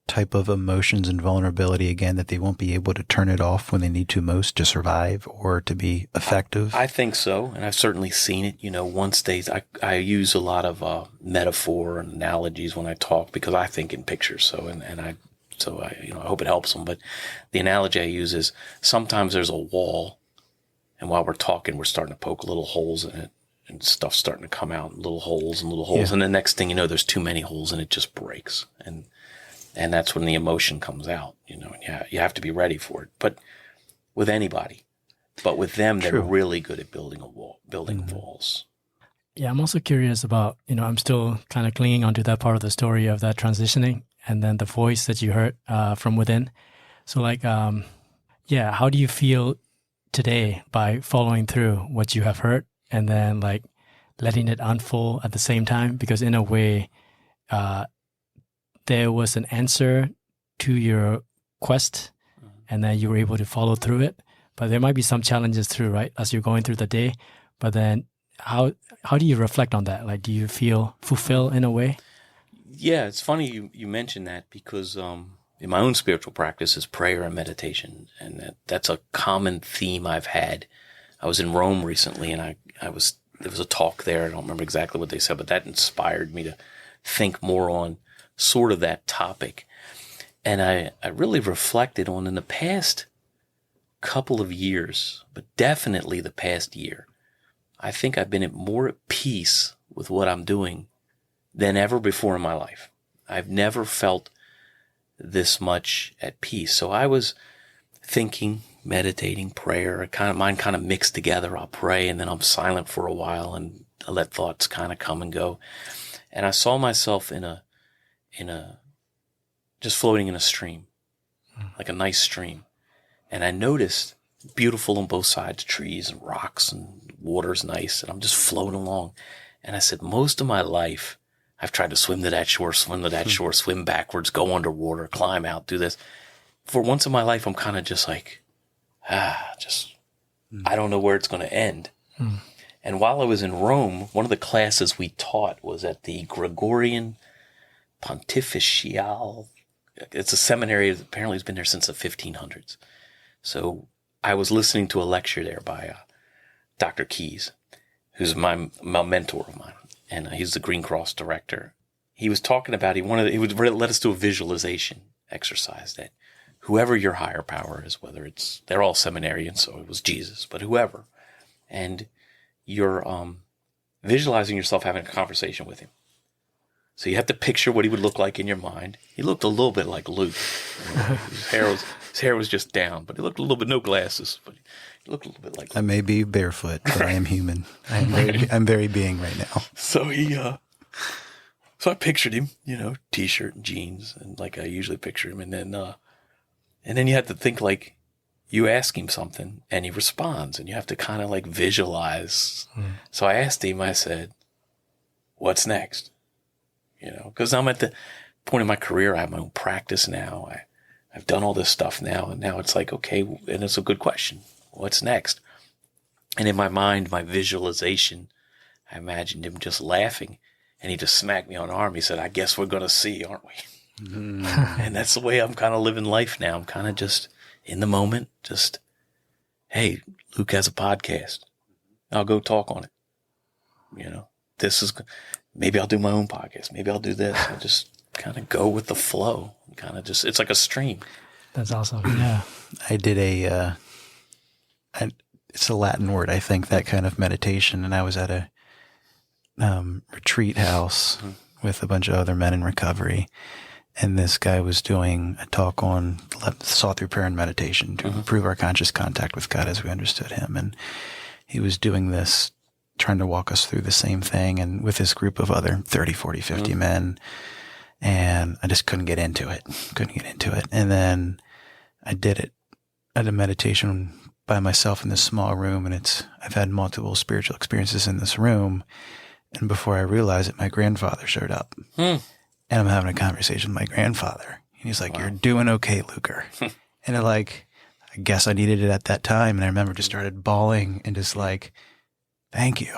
type of emotions and vulnerability again, that they won't be able to turn it off when they need to most to survive or to be effective? I think so, and I've certainly seen it. Once I use a lot of metaphor and analogies when I talk because I think in pictures. So I hope it helps them. But the analogy I use is sometimes there's a wall, and while we're talking, we're starting to poke little holes in it, and stuff's starting to come out, little holes and little holes, and the next thing you know, there's too many holes, and it just breaks, and that's when the emotion comes out. And you have to be ready for it. But with anybody, but with them, they're really good at building walls. Yeah, I'm also curious about, I'm still kind of clinging onto that part of the story of that transitioning and then the voice that you heard from within. So how do you feel today by following through what you have heard and then letting it unfold at the same time? Because in a way, there was an answer to your quest and then you were able to follow through it. But there might be some challenges through, right, as you're going through the day. But then how do you reflect on that? Do you feel fulfilled in a way? Yeah, it's funny you mentioned that because in my own spiritual practice is prayer and meditation, and that's a common theme I've had. I was in Rome recently, and there was a talk there. I don't remember exactly what they said, but that inspired me to think more on sort of that topic. And I really reflected on in the past couple of years, but definitely the past year, I think I've been more at peace with what I'm doing than ever before in my life. I've never felt this much at peace. So I was thinking, meditating, prayer, mine kind of mixed together. I'll pray and then I'm silent for a while and I let thoughts kind of come and go. And I saw myself in a just floating in a stream, like a nice stream. And I noticed beautiful on both sides, trees and rocks and water's nice. And I'm just floating along. And I said, most of my life, I've tried to swim to that shore, swim backwards, go underwater, climb out, do this. For once in my life, I'm kind of just like, I don't know where it's going to end. And while I was in Rome, one of the classes we taught was at the Gregorian Pontifical. It's a seminary that apparently has been there since the 1500s. So I was listening to a lecture there by Dr. Keyes, who's my mentor of mine. And he's the Green Cross director. He was talking about, he would let us do a visualization exercise that whoever your higher power is, they're all seminarians, so it was Jesus, but whoever, and you're visualizing yourself having a conversation with him. So you have to picture what he would look like in your mind. He looked a little bit like Luke. His hair was just down, but he looked a little bit, no glasses, but he looked a little bit like Luke. I may be barefoot, but I am human. I'm very being right now. So so I pictured him, t-shirt and jeans, and like I usually picture him, and then you have to think like you ask him something and he responds, and you have to kind of like visualize. So I asked him, I said, what's next? Because I'm at the point in my career, I have my own practice now. I've done all this stuff now, and now it's like, okay, and it's a good question. What's next? And in my mind, my visualization, I imagined him just laughing, and he just smacked me on the arm. He said, I guess we're going to see, aren't we? And that's the way I'm kind of living life now. I'm kind of just in the moment, just, hey, Luke has a podcast. I'll go talk on it. Maybe I'll do my own podcast. Maybe I'll do this. I just kind of go with the flow. It's like a stream. That's awesome. Yeah. I did it's a Latin word, I think, that kind of meditation. And I was at a retreat house with a bunch of other men in recovery. And this guy was doing a talk on thought through prayer and meditation to improve our conscious contact with God as we understood him. And he was doing this, trying to walk us through the same thing, and with this group of other 30, 40, 50 men. And I just couldn't get into it. And then I did it at a meditation by myself in this small room. And I've had multiple spiritual experiences in this room. And before I realized it, my grandfather showed up. And I'm having a conversation with my grandfather. And he's like, You're doing okay, Luker. And I guess I needed it at that time. And I remember just started bawling and just like, thank you.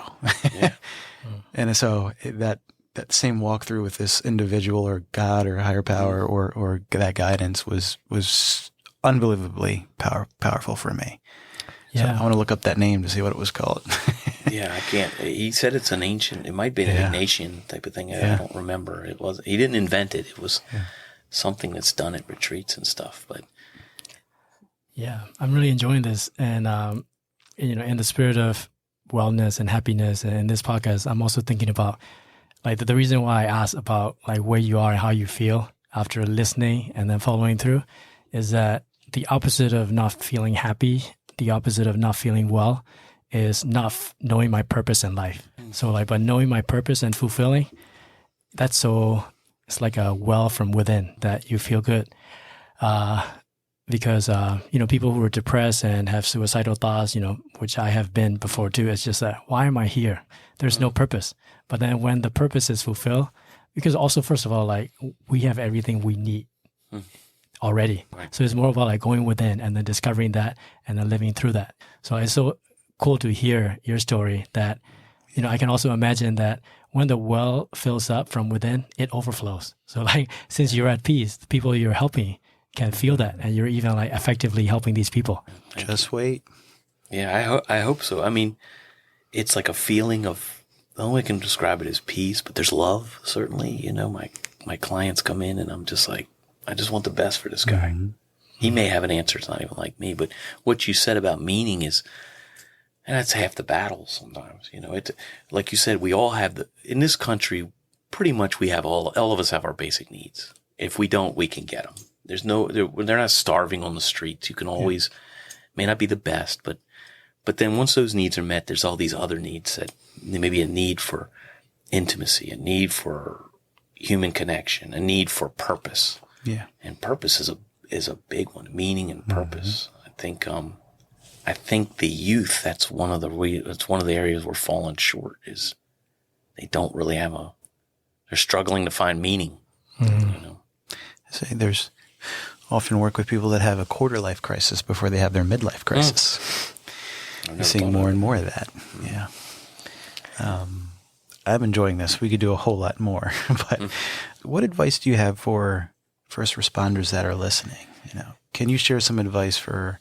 Yeah. And so that that same walkthrough with this individual or God or higher power or that guidance was unbelievably powerful for me. Yeah. So I want to look up that name to see what it was called. Yeah, I can't. He said it's an ancient. It might be an Ignatian type of thing. I don't remember. It was. He didn't invent it. It was something that's done at retreats and stuff. But yeah, I'm really enjoying this, and in the spirit of wellness and happiness, and in this podcast, I'm also thinking about like the reason why I asked about like where you are and how you feel after listening and then following through is that the opposite of not feeling happy, the opposite of not feeling well, is not knowing my purpose in life. So like, but knowing my purpose and fulfilling, it's like a well from within that you feel good. Because, people who are depressed and have suicidal thoughts, which I have been before too, it's just that, why am I here? There's no purpose. But then when the purpose is fulfilled, because also, first of all, like we have everything we need already. Right. So it's more about like going within and then discovering that and then living through that. So it's so cool to hear your story that, I can also imagine that when the well fills up from within, it overflows. So like, since you're at peace, the people you're helping can feel that, and you're even like effectively helping these people. Just wait. Yeah, I hope so. I mean, it's like a feeling of, the only way I can describe it is peace, but there's love, certainly. My clients come in and I'm just like, I just want the best for this guy. Mm-hmm. He may have an answer, it's not even like me, but what you said about meaning is, and that's half the battle sometimes. It's like you said, we all have in this country, pretty much we have all of us have our basic needs. If we don't, we can get them. They're not starving on the streets. You can always, may not be the best, but then once those needs are met, there's all these other needs that maybe a need for intimacy, a need for human connection, a need for purpose. Yeah. And purpose is a big one, meaning and purpose. Mm-hmm. I think the youth, that's one of the areas we're falling short is they don't really they're struggling to find meaning. Mm-hmm. I say there's often work with people that have a quarter life crisis before they have their midlife crisis. You're seeing more and more of that. Yeah. I'm enjoying this. We could do a whole lot more, but what advice do you have for first responders that are listening? Can you share some advice for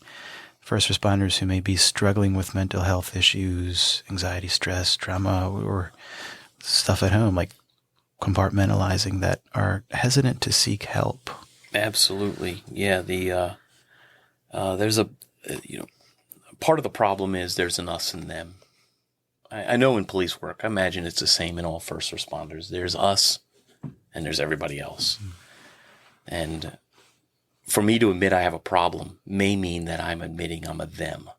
first responders who may be struggling with mental health issues, anxiety, stress, trauma, or stuff at home, like compartmentalizing, that are hesitant to seek help? Absolutely. Yeah. There's part of the problem is there's an us and them. I know in police work, I imagine it's the same in all first responders. There's us and there's everybody else. And for me to admit I have a problem may mean that I'm admitting I'm a them.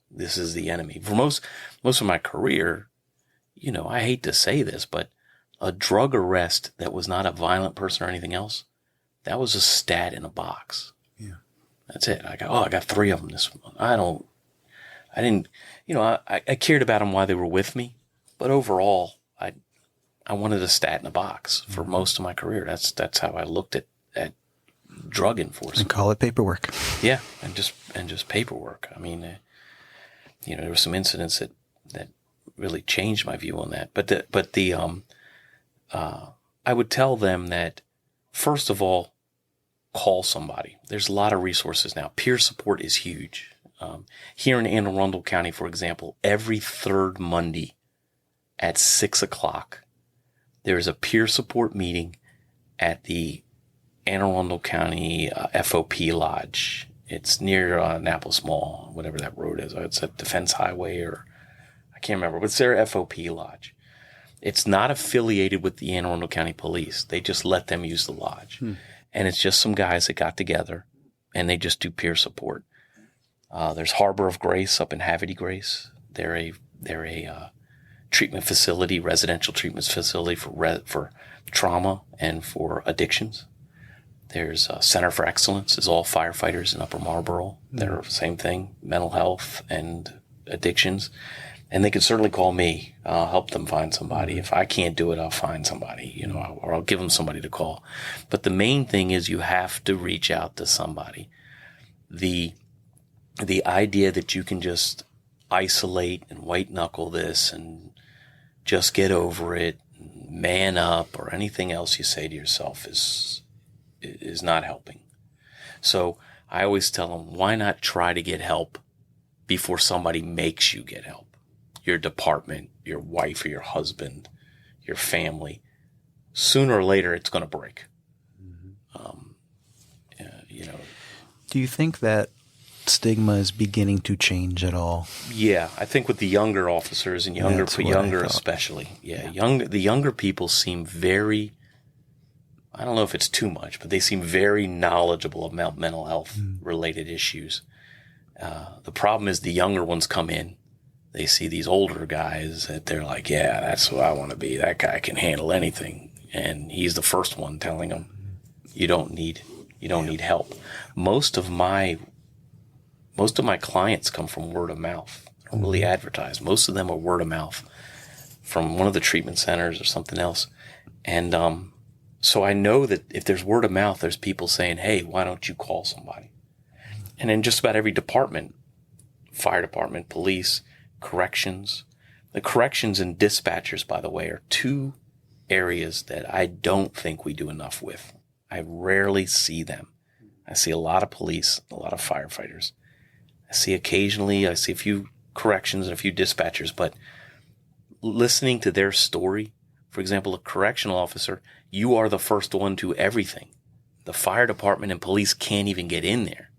This is the enemy. For most of my career, I hate to say this, but a drug arrest that was not a violent person or anything else, that was a stat in a box. Yeah. That's it. I got 3 of them this month. I cared about them while they were with me, but overall, I wanted a stat in a box for most of my career. That's how I looked at drug enforcement. And call it paperwork. Yeah. And just paperwork. I mean, there were some incidents that really changed my view on that. But I would tell them that, first of all, call somebody. There's a lot of resources now. Peer support is huge. Here in Anne Arundel County, for example, every third Monday at 6:00, there's a peer support meeting at the Anne Arundel County FOP Lodge. It's near Annapolis Mall, whatever that road is. It's a Defense Highway, or I can't remember, but it's their FOP Lodge. It's not affiliated with the Anne Arundel County Police. They just let them use the lodge. And it's just some guys that got together and they just do peer support. There's Harbor of Grace up in Havity Grace. They're a treatment facility, residential treatment facility for trauma and for addictions. There's Center for Excellence, is all firefighters in Upper Marlboro. They're the same thing, mental health and addictions. And they can certainly call me. I'll help them find somebody. If I can't do it, I'll find somebody, or I'll give them somebody to call. But the main thing is you have to reach out to somebody. The idea that you can just isolate and white knuckle this and just get over it, man up or anything else you say to yourself is not helping. So I always tell them, why not try to get help before somebody makes you get help? Your department, your wife or your husband, your family. Sooner or later, it's going to break. Do you think that stigma is beginning to change at all? Yeah, I think with the younger officers and younger especially. Yeah. The younger people seem very, I don't know if it's too much, but they seem very knowledgeable about mental health related issues. The problem is the younger ones come in, they see these older guys that they're like, yeah, that's who I want to be. That guy can handle anything. And he's the first one telling them, you don't need help. Most of my clients come from word of mouth. I don't really advertise. Most of them are word of mouth from one of the treatment centers or something else. And so I know that if there's word of mouth, there's people saying, hey, why don't you call somebody? And in just about every department, fire department, police, corrections. The corrections and dispatchers, by the way, are two areas that I don't think we do enough with. I rarely see them. I see a lot of police, a lot of firefighters. I see a few corrections and a few dispatchers, but listening to their story, for example, a correctional officer, you are the first one to everything. The fire department and police can't even get in there.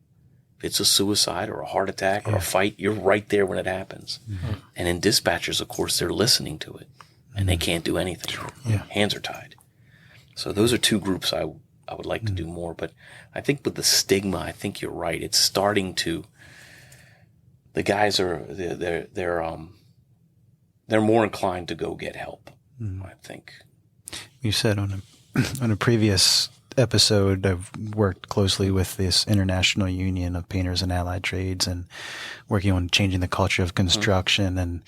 If it's a suicide or a heart attack or a fight, you're right there when it happens. Mm-hmm. And in dispatchers, of course, they're listening to it and they can't do anything. Yeah. Hands are tied. So those are two groups I would like to do more. But I think with the stigma, I think you're right. It's starting to, the guys are, they're more inclined to go get help, I think. You said on a previous episode, I've worked closely with this International Union of Painters and Allied Trades and working on changing the culture of construction. And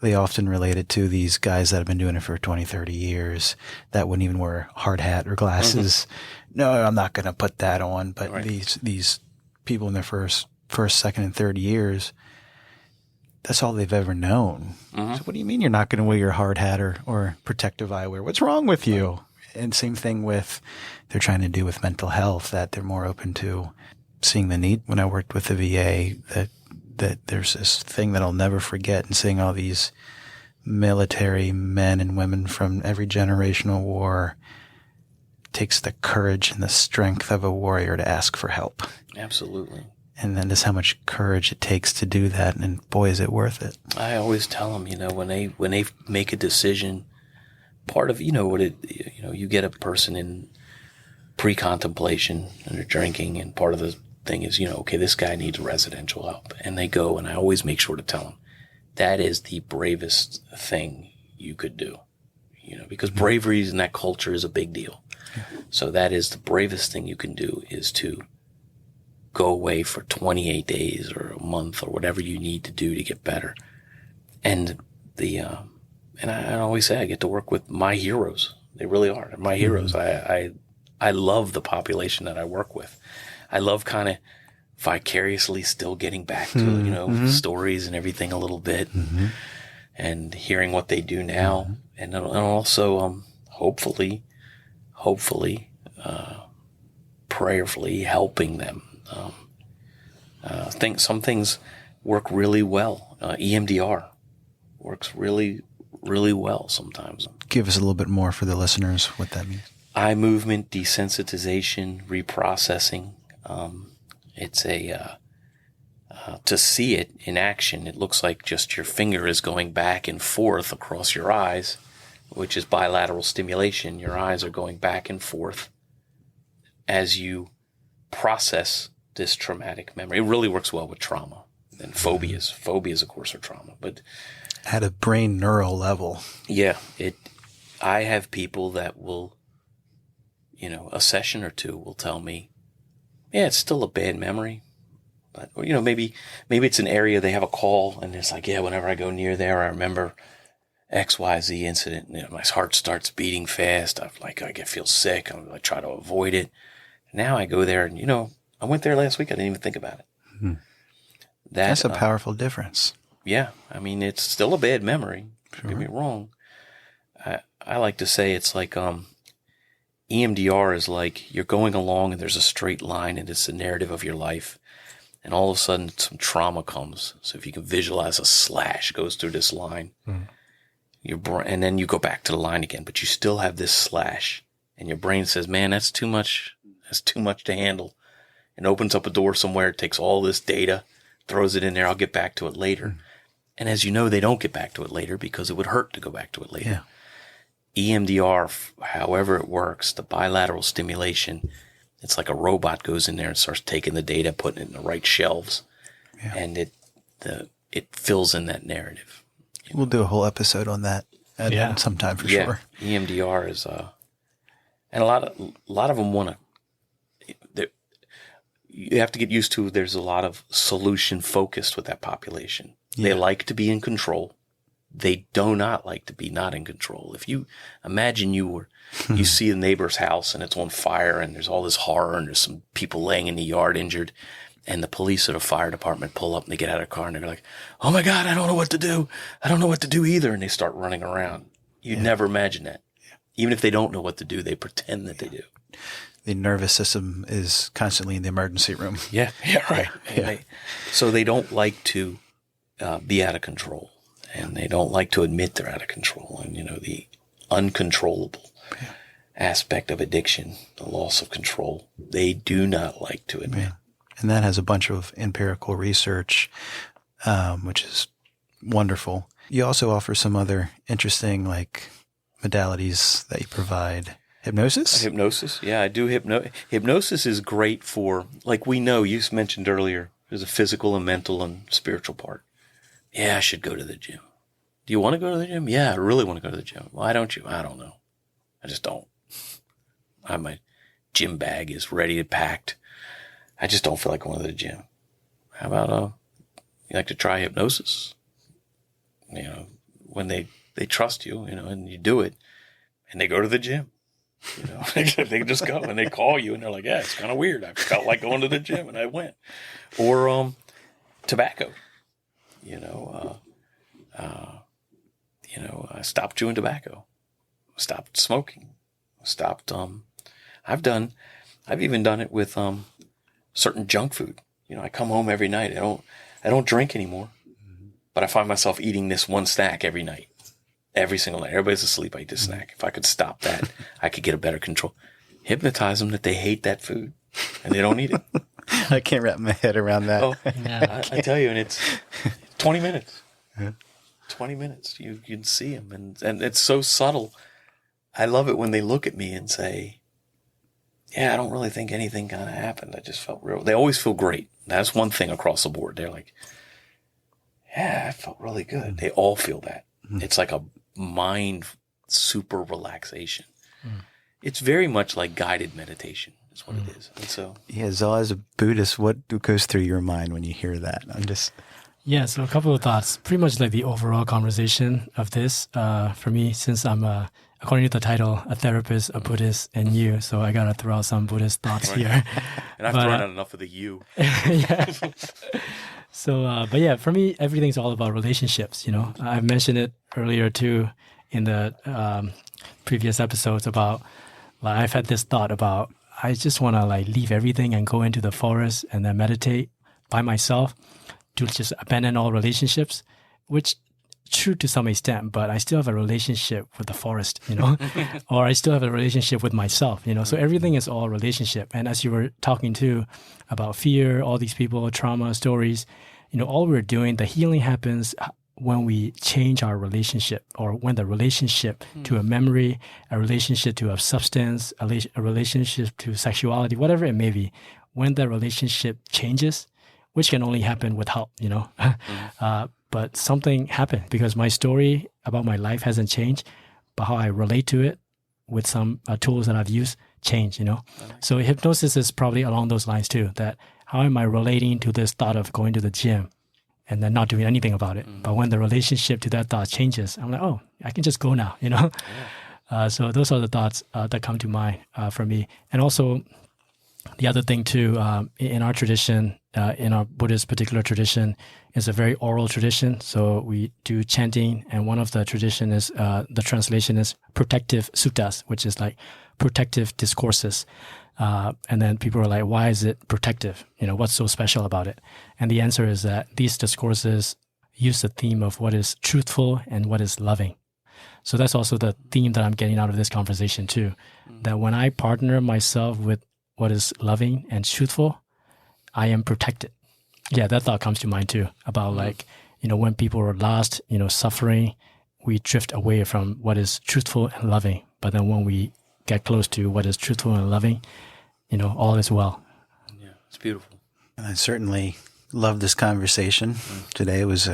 they often relate it to these guys that have been doing it for 20, 30 years that wouldn't even wear a hard hat or glasses. No, I'm not going to put that on. But these people in their first, second, and third years, that's all they've ever known. So what do you mean you're not going to wear your hard hat or protective eyewear? What's wrong with you? And same thing with they're trying to do with mental health, that they're more open to seeing the need. When I worked with the VA, that there's this thing that I'll never forget, and seeing all these military men and women from every generational war. Takes the courage and the strength of a warrior to ask for help. Absolutely. And then just how much courage it takes to do that. And boy, is it worth it. I always tell them, when they make a decision, part of, you get a person in pre-contemplation and they're drinking, and part of the thing is, okay, this guy needs residential help. And they go, and I always make sure to tell them, that is the bravest thing you could do, because bravery in that culture is a big deal. Yeah. So that is the bravest thing you can do, is to go away for 28 days or a month or whatever you need to do to get better. And and I always say I get to work with my heroes. They really are. They're my heroes. I love the population that I work with. I love kind of vicariously still getting back to, stories and everything a little bit and hearing what they do now. And also, hopefully, prayerfully helping them. Some things work really well. EMDR works really, really well sometimes. Give us a little bit more for the listeners what that means. Eye movement, desensitization, reprocessing. It's to see it in action, it looks like just your finger is going back and forth across your eyes, which is bilateral stimulation. Your eyes are going back and forth as you process this traumatic memory. It really works well with trauma and phobias. Phobias, of course, are trauma, but at a brain neural level. Yeah. I have people that will, a session or two will tell me, yeah, it's still a bad memory, but, maybe it's an area they have a call and it's like, yeah, whenever I go near there, I remember XYZ incident. My heart starts beating fast. I feel sick. I try to avoid it. Now I go there and, I went there last week. I didn't even think about it. That's a powerful difference. Yeah. It's still a bad memory. Don't get me wrong. I like to say it's like EMDR is like you're going along and there's a straight line and it's the narrative of your life. And all of a sudden some trauma comes. So if you can visualize a slash goes through this line, your brain, and then you go back to the line again, but you still have this slash. And your brain says, man, that's too much. That's too much to handle. And opens up a door somewhere, takes all this data, throws it in there. I'll get back to it later. And as you know, they don't get back to it later because it would hurt to go back to it later. EMDR, however it works, the bilateral stimulation, it's like a robot goes in there and starts taking the data, putting it in the right shelves, and it fills in that narrative. We'll do a whole episode on that sometime for sure. EMDR is, and a lot of them want to. You have to get used to. There's a lot of solution focused with that population. They like to be in control. They do not like to be not in control. If you imagine you see a neighbor's house and it's on fire and there's all this horror and there's some people laying in the yard injured, and the police or the fire department pull up and they get out of the car and they're like, oh my God, I don't know what to do. I don't know what to do either. And they start running around. You'd never imagine that. Even if they don't know what to do, they pretend that they do. The nervous system is constantly in the emergency room. Yeah, right. So they don't like to be out of control. And they don't like to admit they're out of control. And, the uncontrollable aspect of addiction, the loss of control, they do not like to admit. Yeah. And that has a bunch of empirical research, which is wonderful. You also offer some other interesting, modalities that you provide. Hypnosis? Hypnosis. Yeah, I do hypnosis is great for, we know, you mentioned earlier, there's a physical and mental and spiritual part. Yeah, I should go to the gym. Do you want to go to the gym? Yeah, I really want to go to the gym. Why don't you? I don't know. I just don't. My gym bag is ready and packed. I just don't feel like going to the gym. How about, you like to try hypnosis? When they trust you, and you do it, and they go to the gym. They just go and they call you and they're like, yeah, it's kind of weird. I felt like going to the gym and I went. Or, tobacco. I stopped chewing tobacco, stopped smoking, stopped, I've even done it with, certain junk food. I come home every night. I don't drink anymore, but I find myself eating this one snack every night, every single night. Everybody's asleep. I eat this snack. If I could stop that, I could get a better control. Hypnotize them that they hate that food and they don't eat it. I can't wrap my head around that. Oh, I tell you, and it's 20 minutes. 20 minutes. You can see them, and it's so subtle. I love it when they look at me and say, yeah, I don't really think anything kind of happened. I just felt real. They always feel great. That's one thing across the board. They're like, yeah, I felt really good. They all feel that. It's like a mind super relaxation. It's very much like guided meditation. That's what it is. And so, Zal, as a Buddhist, what goes through your mind when you hear that? So a couple of thoughts. Pretty much like the overall conversation of this. For me, since I'm according to the title, a therapist, a Buddhist, and you. So I got to throw out some Buddhist thoughts here. And I've thrown out enough of the you. So, for me, everything's all about relationships. I've mentioned it earlier too in the previous episodes about, I've had this thought about, I just want to leave everything and go into the forest and then meditate by myself to just abandon all relationships, which true to some extent, but I still have a relationship with the forest, or I still have a relationship with myself, so everything is all relationship. And as you were talking too about fear, all these people, trauma, stories, all we're doing, the healing happens when we change our relationship, or when the relationship to a memory, a relationship to a substance, a relationship to sexuality, whatever it may be, when the relationship changes, which can only happen with help, but something happened because my story about my life hasn't changed, but how I relate to it with some tools that I've used changed, So hypnosis is probably along those lines too, that how am I relating to this thought of going to the gym and then not doing anything about it? But when the relationship to that thought changes, I'm like, oh, I can just go now, So those are the thoughts that come to mind for me. And also the other thing too, in our tradition, in our Buddhist particular tradition, is a very oral tradition. So we do chanting, and one of the tradition is the translation is protective suttas, which is like protective discourses. And then people are like, why is it protective? What's so special about it? And the answer is that these discourses use the theme of what is truthful and what is loving. So that's also the theme that I'm getting out of this conversation too, that when I partner myself with what is loving and truthful, I am protected. Yeah, that thought comes to mind too, about like, when people are lost, suffering, we drift away from what is truthful and loving. But then when we get close to what is truthful and loving, all is well. Yeah, it's beautiful. I certainly love this conversation today. It was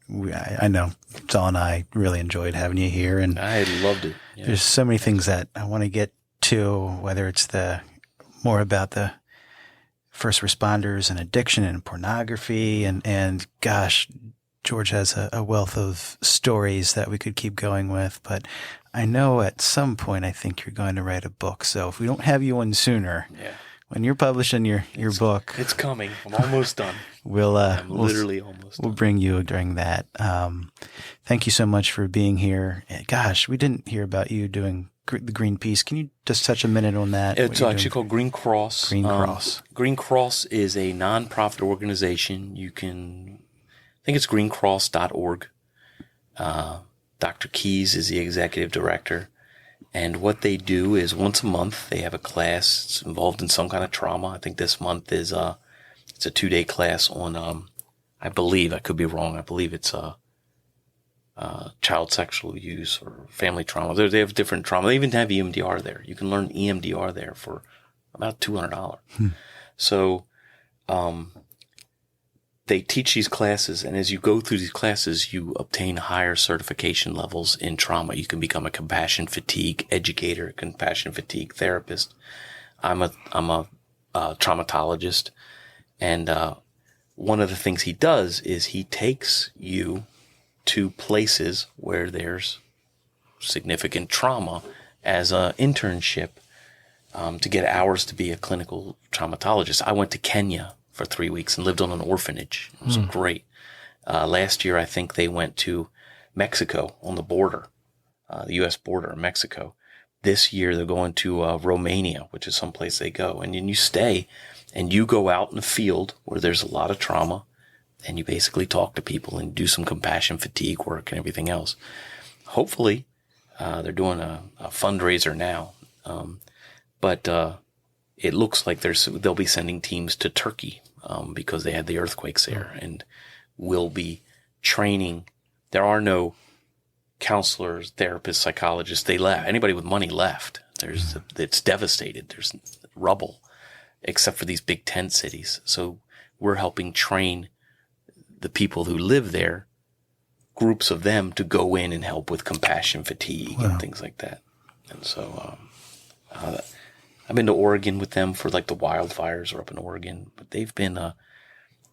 I know Saul and I really enjoyed having you here, and I loved it. Yeah. There's so many things that I want to get to, whether it's more about the first responders and addiction and pornography, and gosh, George has a wealth of stories that we could keep going with, but I know at some point I think you're going to write a book. So if we don't have you on sooner, when you're publishing your book, it's coming. I'm almost done. I'm literally almost done. We'll bring you during that. Thank you so much for being here. Gosh, we didn't hear about you doing the Greenpeace. Can you just touch a minute on that? It's actually called Green Cross. Green Cross. Green Cross is a nonprofit organization. I think it's greencross.org. Dr. Keys is the executive director. And what they do is once a month, they have a class. It's involved in some kind of trauma. I think this month is it's a 2-day class on, I believe, I could be wrong, I believe it's child sexual abuse or family trauma. They have different trauma. They even have EMDR there. You can learn EMDR there for about $200. So they teach these classes, and as you go through these classes, you obtain higher certification levels in trauma. You can become a compassion fatigue educator, compassion fatigue therapist. I'm a traumatologist, and one of the things he does is he takes you to places where there's significant trauma as an internship to get hours to be a clinical traumatologist. I went to Kenya for 3 weeks and lived on an orphanage. It was great. Last year, I think they went to Mexico on the border, the U.S. border in Mexico. This year, they're going to Romania, which is someplace they go. And then you stay and you go out in the field where there's a lot of trauma, and you basically talk to people and do some compassion fatigue work and everything else. Hopefully, they're doing a fundraiser now. But it looks like they'll be sending teams to Turkey because they had the earthquakes there, and will be training. There are no counselors, therapists, psychologists. They left. Anybody with money left. It's devastated. There's rubble, except for these big tent cities. So we're helping train the people who live there, groups of them, to go in and help with compassion fatigue and things like that. And so I've been to Oregon with them for like the wildfires are up in Oregon, but they've been,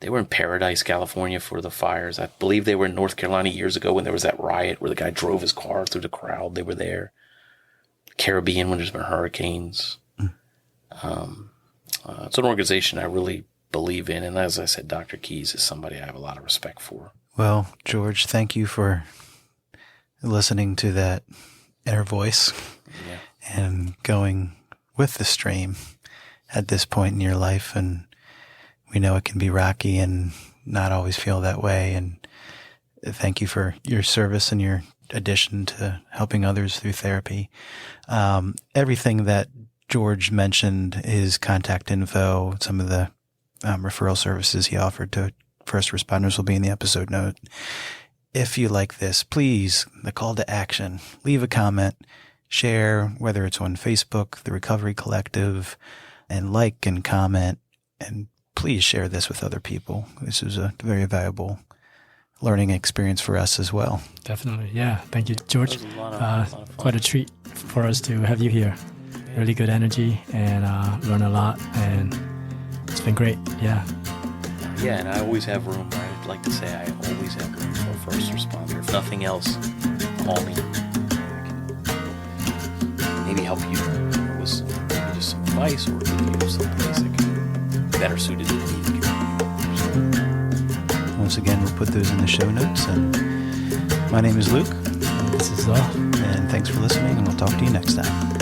they were in Paradise, California for the fires. I believe they were in North Carolina years ago when there was that riot where the guy drove his car through the crowd. They were there. Caribbean when there's been hurricanes. It's an organization I really believe in. And as I said, Dr. Keys is somebody I have a lot of respect for. Well, George, thank you for listening to that inner voice and going with the stream at this point in your life. And we know it can be rocky and not always feel that way. And thank you for your service and your addition to helping others through therapy. Everything that George mentioned, his contact info, some of the referral services he offered to first responders will be in the episode note. If you like this, please, the call to action, leave a comment, share, whether it's on Facebook, the Recovery Collective, and like and comment, and please share this with other people. This is a very valuable learning experience for us as well. Definitely. Yeah. Thank you, George. That was a lot of fun. Quite a treat for us to have you here. Really good energy and learn a lot, and it's been great. Yeah. Yeah, and I always have room. I'd like to say I always have room for a first responder. If nothing else, call me. Maybe help you with maybe just some advice, or give you some basic, better suited to the community. Once again, we'll put those in the show notes. And my name is Luke. This is And thanks for listening, and we'll talk to you next time.